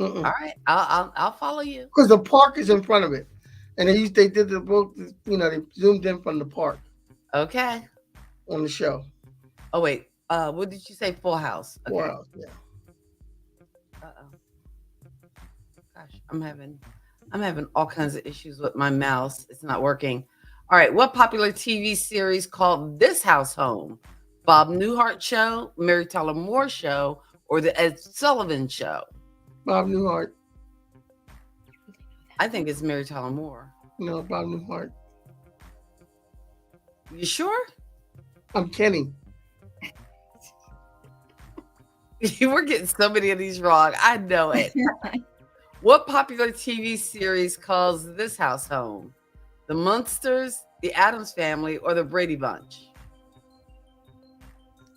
Speaker 3: Mm-mm.
Speaker 4: All right, I'll follow you.
Speaker 3: Because the park is in front of it, and they did the book. You know, they zoomed in from the park.
Speaker 4: Okay.
Speaker 3: On the show.
Speaker 4: Oh wait, what did you say? Full House. Okay.
Speaker 3: Full House. Yeah.
Speaker 4: Gosh, I'm having all kinds of issues with my mouse. It's not working. All right, what popular TV series called this house home? Bob Newhart Show, Mary Tyler Moore Show, or the Ed Sullivan Show?
Speaker 3: Bob Newhart.
Speaker 4: I think it's Mary Tyler Moore.
Speaker 3: No, Bob Newhart.
Speaker 4: You sure?
Speaker 3: I'm Kenny.
Speaker 4: You were getting so many of these wrong. I know it. What popular TV series calls this house home? The Munsters, the Addams Family, or the Brady Bunch?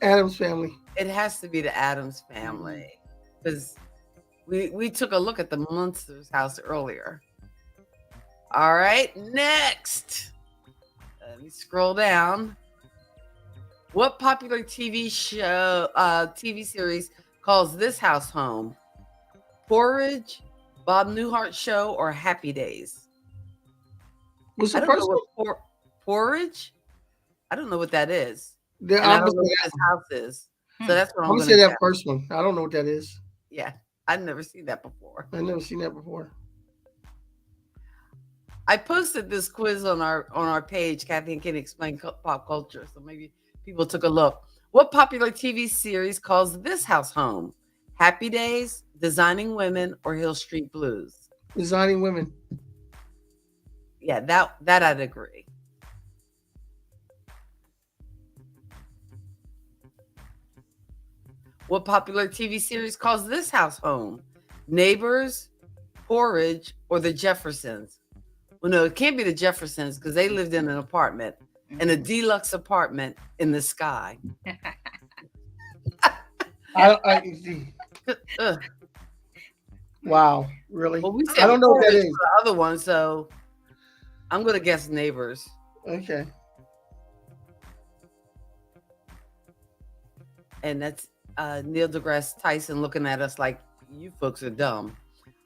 Speaker 3: Addams Family.
Speaker 4: It has to be the Addams Family because we took a look at the Munsters house earlier. All right, next. Let me scroll down. What popular TV series calls this house home? Porridge, Bob Newhart Show, or Happy Days?
Speaker 3: What's the
Speaker 4: I don't
Speaker 3: first
Speaker 4: know
Speaker 3: one?
Speaker 4: what Porridge? I don't know what that is.
Speaker 3: The,
Speaker 4: And I don't know what this house is. So that's what
Speaker 3: I'm
Speaker 4: I'm
Speaker 3: gonna
Speaker 4: going
Speaker 3: say
Speaker 4: to
Speaker 3: that first one. I don't know what that is.
Speaker 4: Yeah, I've never seen that before.
Speaker 3: I've never seen that before.
Speaker 4: I posted this quiz on our page, Kathy and Kenny Explain Pop Culture. So maybe people took a look. What popular TV series calls this house home? Happy Days, Designing Women, or Hill Street Blues?
Speaker 3: Designing Women.
Speaker 4: Yeah, that I'd agree. What popular TV series calls this house home? Neighbors, Porridge, or The Jeffersons? Well, no, it can't be the Jeffersons because they lived in an apartment, in a deluxe apartment in the sky. Ugh.
Speaker 3: Wow, really?
Speaker 4: Well, we
Speaker 3: I
Speaker 4: said
Speaker 3: don't know what that
Speaker 4: Cornish
Speaker 3: is.
Speaker 4: for the other one, so I'm gonna guess neighbors.
Speaker 3: Okay.
Speaker 4: And that's Neil deGrasse Tyson looking at us like you folks are dumb.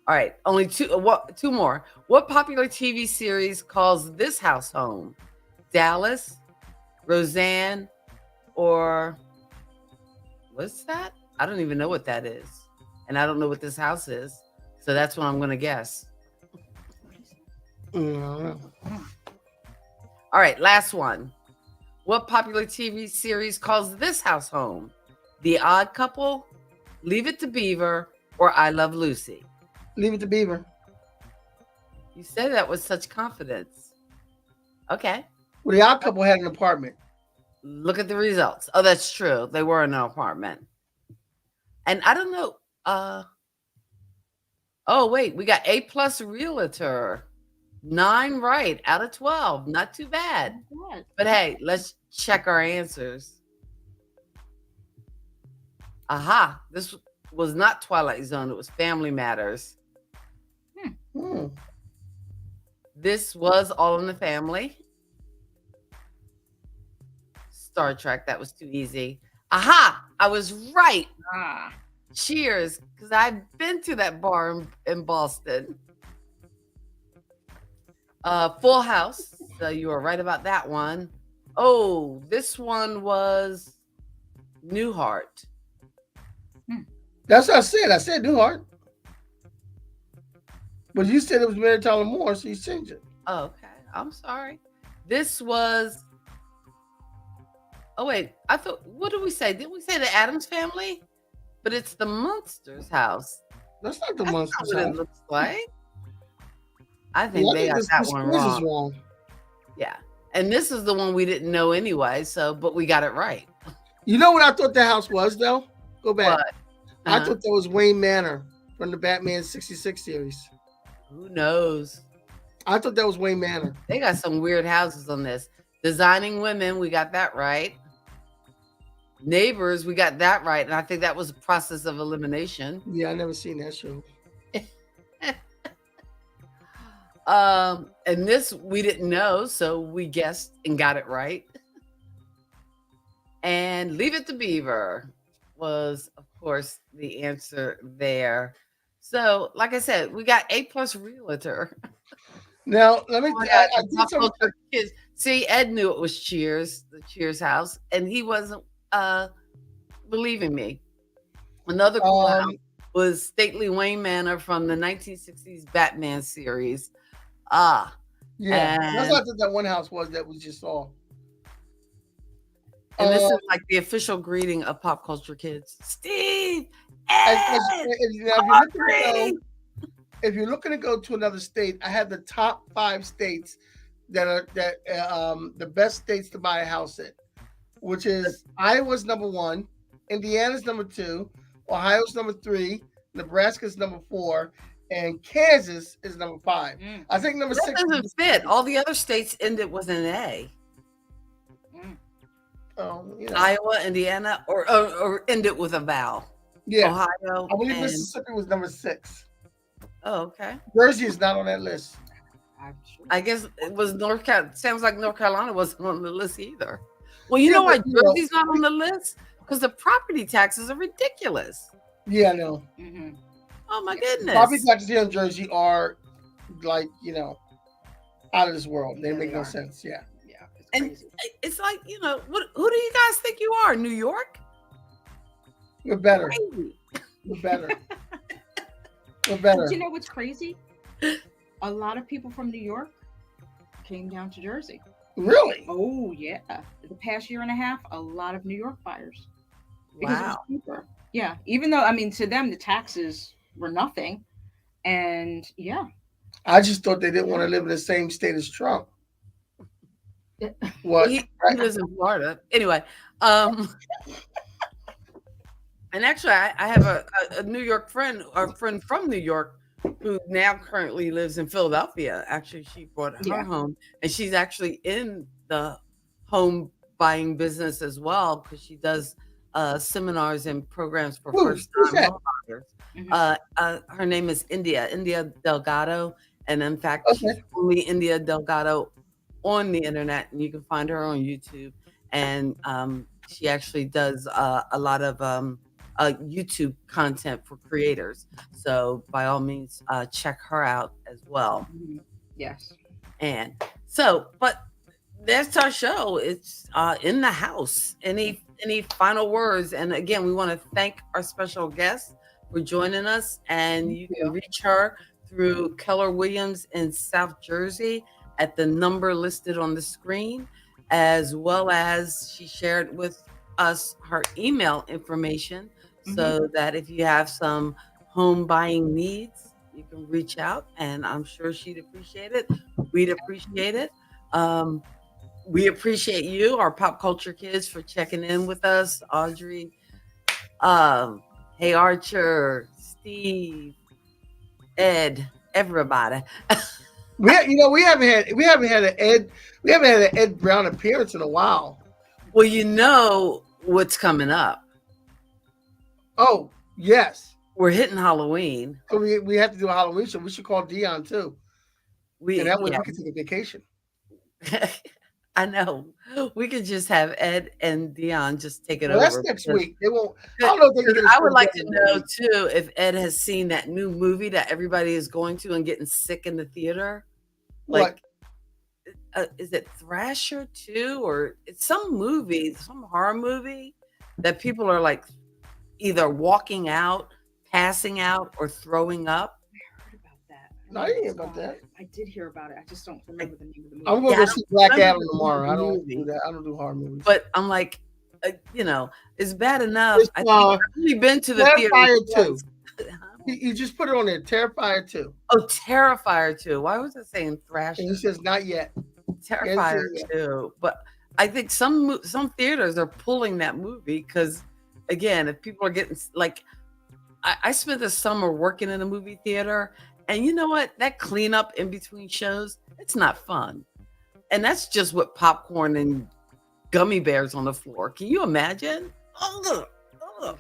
Speaker 4: All right, only two more. What popular TV series calls this house home? Dallas, Roseanne, or what's that? I don't even know what that is, and I don't know what this house is. So that's what I'm going to guess.
Speaker 3: Mm.
Speaker 4: All right, last one. What popular TV series calls this house home? The Odd Couple, Leave It to Beaver, or I Love Lucy?
Speaker 3: Leave It to Beaver.
Speaker 4: You said that with such confidence. Okay.
Speaker 3: Well, the Odd Couple had an apartment.
Speaker 4: Look at the results. Oh, that's true. They were in an apartment. And I don't know. Oh, wait. We got A+ realtor. 9 right out of 12. Not too bad. But hey, let's check our answers. Aha. This was not Twilight Zone. It was Family Matters. This was All in the Family. Star Trek. That was too easy. Aha! I was right. Cheers, because I've been to that bar in Boston. Full House. So you were right about that one. Oh, this one was Newhart.
Speaker 3: That's what I said. I said Newhart. But you said it was Mary Tyler Moore, so you changed it.
Speaker 4: Oh, okay. I'm sorry. This was. Oh, wait. I thought, what did we say? Didn't we say the Addams Family? But it's the Munsters house.
Speaker 3: That's not the
Speaker 4: That's
Speaker 3: Munsters
Speaker 4: not what
Speaker 3: house.
Speaker 4: it looks like. I think they got that one wrong. Yeah. And this is the one we didn't know anyway, but we got it right.
Speaker 3: You know what I thought the house was, though? Go back.
Speaker 4: What?
Speaker 3: I thought that was Wayne Manor from the Batman 66 series.
Speaker 4: Who knows?
Speaker 3: I thought that was Wayne Manor.
Speaker 4: They got some weird houses on this. Designing Women, we got that right. Neighbors, we got that right. And I think that was a process of elimination.
Speaker 3: Yeah, I never seen that show.
Speaker 4: And this we didn't know, so we guessed and got it right. And Leave It to Beaver was, of course, the answer there. So, like I said, we got A+ realtor.
Speaker 3: Now, let me.
Speaker 4: Kids. See, Ed knew it was Cheers, the Cheers house, and he wasn't believing me. Another cool house was Stately Wayne Manor from the 1960s Batman series.
Speaker 3: Yeah, that's what I thought that one house was that we just saw.
Speaker 4: And this is like the official greeting of Pop Culture Kids. Steve,
Speaker 3: if you're looking to go to another state, I had the top 5 states that are the best states to buy a house in, which is Iowa's number 1, Indiana's number 2, Ohio's number 3, Nebraska's number 4, and Kansas is number 5. I think number 6
Speaker 4: doesn't fit. All the other states ended with an A. Iowa, Indiana, or end it with a vowel.
Speaker 3: Yeah,
Speaker 4: Ohio.
Speaker 3: I believe Mississippi was number 6.
Speaker 4: Oh, okay.
Speaker 3: Jersey is not on that list.
Speaker 4: I guess it was North Carolina. Sounds like North Carolina wasn't on the list either. Well, you know why Jersey's not on the list? Because the property taxes are ridiculous.
Speaker 3: Yeah, I know.
Speaker 5: Mm-hmm.
Speaker 4: Oh my goodness.
Speaker 3: Property taxes here in Jersey are like, out of this world. They make no sense. Yeah.
Speaker 5: Yeah.
Speaker 4: And it's like, who do you guys think you are? New York?
Speaker 3: We're better.
Speaker 4: Crazy.
Speaker 3: We're better. We're better.
Speaker 5: But you know what's crazy? A lot of people from New York came down to Jersey.
Speaker 3: Really?
Speaker 5: Oh, yeah. The past year and a half, a lot of New York buyers. Because it was cheaper. Yeah. Even though, to them, the taxes were nothing. And yeah.
Speaker 3: I just thought they didn't want to live in the same state as Trump.
Speaker 4: What? He lives in Florida. Anyway. And actually, I have a New York friend, or a friend from New York, who now currently lives in Philadelphia. Actually, she brought her
Speaker 5: Yeah.
Speaker 4: home, and she's actually in the home buying business as well because she does seminars and programs for
Speaker 3: Who's
Speaker 4: first-time
Speaker 3: that?
Speaker 4: home buyers.
Speaker 5: Mhm.
Speaker 4: Her name is India Delgado, and in fact, she's
Speaker 3: Okay.
Speaker 4: only India Delgado on the internet, and you can find her on YouTube. And she actually does a lot of YouTube content for creators. So by all means, check her out as well.
Speaker 5: Mhm. Yes.
Speaker 4: And so, but that's our show. It's in the house. Any final words? And again, we want to thank our special guest for joining us. And you can
Speaker 5: Yeah.
Speaker 4: reach her through Keller Williams in South Jersey at the number listed on the screen, as well as she shared with us her email information so that if you have some home buying needs, you can reach out, and I'm sure she'd appreciate it. We'd appreciate it. Um, we appreciate you, our pop culture kids, for checking in with us. Audrey, hey Archer, Steve, Ed, everybody.
Speaker 3: We haven't had an Ed Brown appearance in a while.
Speaker 4: Well, you know what's coming up.
Speaker 3: Oh yes,
Speaker 4: We're hitting Halloween.
Speaker 3: so we have to do a Halloween show. We should call Dion too, and that way
Speaker 4: Yeah,
Speaker 3: we can take a vacation.
Speaker 4: I know. We could just have Ed and Dion just take it
Speaker 3: Well, that's
Speaker 4: over.
Speaker 3: next
Speaker 4: because-
Speaker 3: week. They won't. I don't know if they can get us
Speaker 4: I would like to
Speaker 3: together
Speaker 4: know
Speaker 3: next
Speaker 4: too if Ed has seen that new movie that everybody is going to and getting sick in the theater.
Speaker 3: week.
Speaker 4: Like, is it Thrasher 2 or it's some movie, some horror movie that people are like either walking out, passing out, or throwing up?
Speaker 5: I heard about that.
Speaker 3: No, I didn't hear about that.
Speaker 5: I did hear about it. I just don't remember the name of the movie.
Speaker 3: I'm gonna
Speaker 4: Yeah,
Speaker 3: go
Speaker 4: I
Speaker 3: see
Speaker 4: don't
Speaker 3: Black
Speaker 4: remember
Speaker 3: Adam
Speaker 4: the
Speaker 3: tomorrow. I don't
Speaker 4: movie.
Speaker 3: do that. I don't do horror movies.
Speaker 4: But I'm like, it's bad enough.
Speaker 3: It's,
Speaker 4: I think I've only been to the theater
Speaker 3: Terrifier 2.
Speaker 4: once.
Speaker 3: You just put it on there. Terrifier 2.
Speaker 4: Oh, Terrifier 2. Why was I saying Thrasher?
Speaker 3: And he says not yet.
Speaker 4: Terrifier
Speaker 3: yeah.
Speaker 4: 2. But I think some theaters are pulling that movie because, again, if people are getting like, I spent the summer working in a movie theater, and you know what? That cleanup in between shows, it's not fun. And that's just with popcorn and gummy bears on the floor. Can you imagine? Ugh, ugh,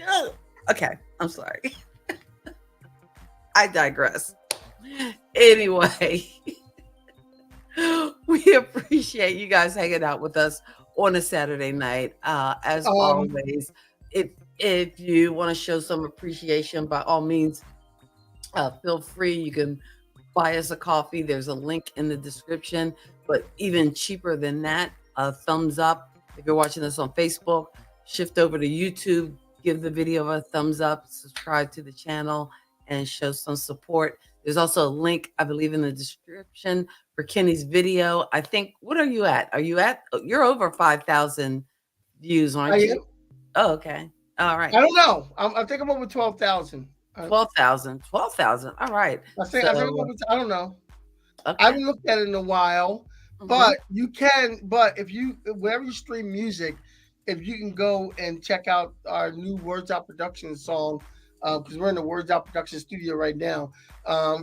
Speaker 4: ugh. Okay, I'm sorry. I digress. Anyway, we appreciate you guys hanging out with us on a Saturday night. As always, if you want to show some appreciation, by all means, feel free. You can buy us a coffee. There's a link in the description. But even cheaper than that, a thumbs up. If you're watching this on Facebook, shift over to YouTube, give the video a thumbs up, subscribe to the channel, and show some support. There's also a link, I believe, in the description for Kenny's video. I think, what are you at? You're over 5,000 views, aren't you?
Speaker 3: Am.
Speaker 4: Oh, okay. All right.
Speaker 3: I don't know. I think I'm over 12,000.
Speaker 4: 12,000. All right.
Speaker 3: I don't know.
Speaker 4: Okay.
Speaker 3: I haven't looked at it in a while, but you can. But wherever you stream music, if you can go and check out our new Words Out Productions song, because we're in the Words Out Production studio right now.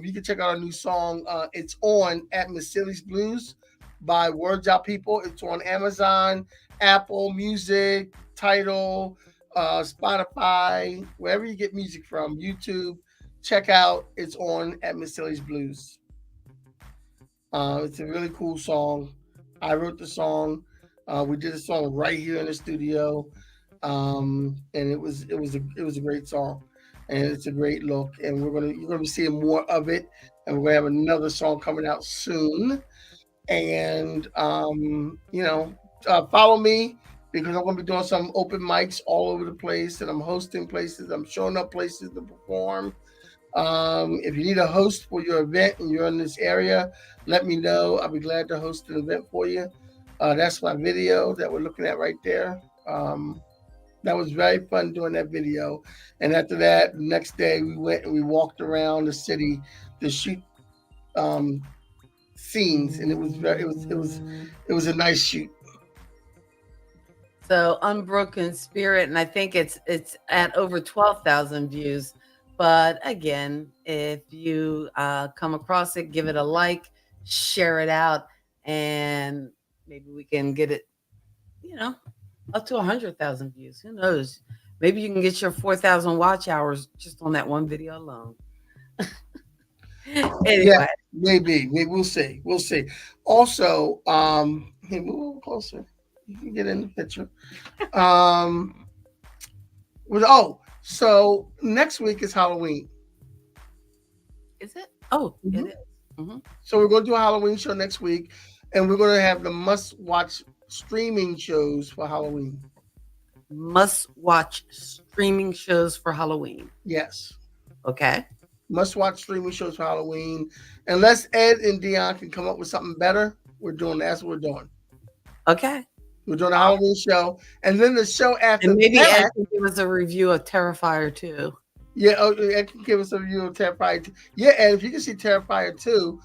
Speaker 3: You can check out our new song. It's on at Miss Silly's Blues by Words Out People. It's on Amazon, Apple Music, Tidal, Spotify, wherever you get music from, YouTube. Check out. It's on at Miss Silly's Blues. It's a really cool song. I wrote the song. We did a song right here in the studio, and it was a great song, and it's a great look. And you're gonna be seeing more of it, and we're gonna have another song coming out soon. And follow me because I'm gonna be doing some open mics all over the place, and I'm hosting places. I'm showing up places to perform. If you need a host for your event and you're in this area, let me know. I'll be glad to host an event for you. That's my video that we're looking at right there. That was very fun doing that video. And after that, the next day we went and we walked around the city to shoot scenes, and it was a nice shoot.
Speaker 4: So Unbroken Spirit, and I think it's at over 12,000 views. But again, if you come across it, give it a like, share it out, and maybe we can get it, up to 100,000 views. Who knows? Maybe you can get your 4,000 watch hours just on that one video alone. Anyway.
Speaker 3: Yeah, maybe. We'll see. We'll see. Also, hey, move a little closer. You can get in the picture. So next week is Halloween.
Speaker 4: Is it? Oh,
Speaker 3: Mhm.
Speaker 4: it is. Mm-hmm.
Speaker 3: So we're going to do a Halloween show next week, and we're going to have the must-watch streaming shows for Halloween.
Speaker 4: Must-watch streaming shows for Halloween.
Speaker 3: Yes.
Speaker 4: Okay.
Speaker 3: Must-watch streaming shows for Halloween. Unless Ed and Dion can come up with something better, we're doing that's what we're doing.
Speaker 4: Okay.
Speaker 3: We're doing a Halloween show, and then the show after
Speaker 4: And maybe
Speaker 3: that.
Speaker 4: Ed can give us a review of Terrifier 2.
Speaker 3: Yeah, Ed can give us a review of Terrifier 2. Yeah, Ed, if you can see Terrifier 2,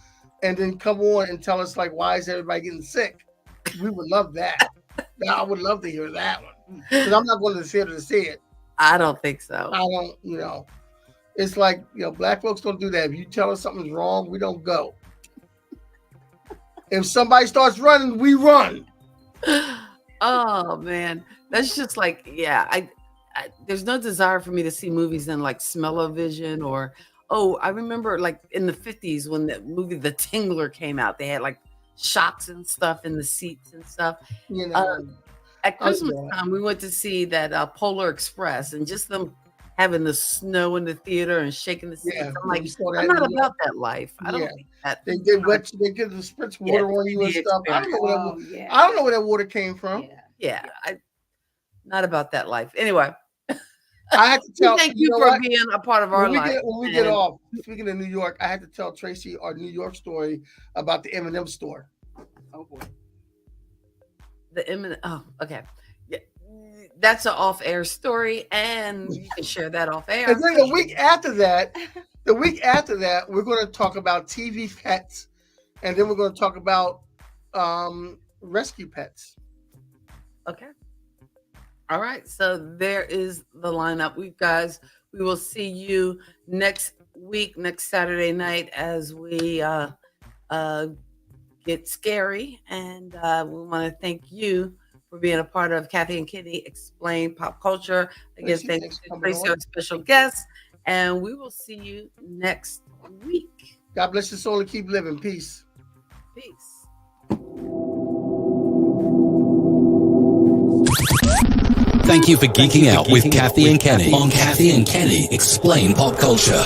Speaker 3: and then come on and tell us like why is everybody getting sick, we would love that. I would love to hear that one because I'm not going to the theater to see it.
Speaker 4: I don't think so.
Speaker 3: I don't. It's like black folks don't do that. If you tell us something's wrong, we don't go. If somebody starts running, we run.
Speaker 4: Oh man, that's just like I there's no desire for me to see movies in like smell-o-vision or I remember like in the 50s when the movie The Tingler came out, they had like shocks and stuff in the seats and stuff. At Christmas time we went to see that Polar Express, and just them having the snow in the theater and shaking the seats.
Speaker 3: Yeah,
Speaker 4: I'm like, I'm not about that life. I don't think that
Speaker 3: they get wet. They get the spritz water on you and stuff. I don't know where that water came from.
Speaker 4: Yeah, not about that life. Anyway,
Speaker 3: I had to tell.
Speaker 4: Thank you for being a part of our life.
Speaker 3: When we get off, speaking of New York, I had to tell Tracy our New York story about the M&M store.
Speaker 5: Oh boy.
Speaker 3: The
Speaker 4: M&M. Oh, okay. Yeah, that's an off-air story, and you can share that off air.
Speaker 3: And then the week after that, we're going to talk about TV pets, and then we're going to talk about rescue pets.
Speaker 4: Okay. All right. So there is the lineup. We will see you next week, next Saturday night, as we get scary. And we want to thank you for being a part of Kathy and Kitty Explain Pop Culture. Again, thank you to Tracy, our special guest. And we will see you next week.
Speaker 3: God bless your soul and keep living. Peace.
Speaker 4: Peace.
Speaker 2: Thank you for geeking out with Kathy and Kenny on Kathy and Kenny Explain Pop Culture.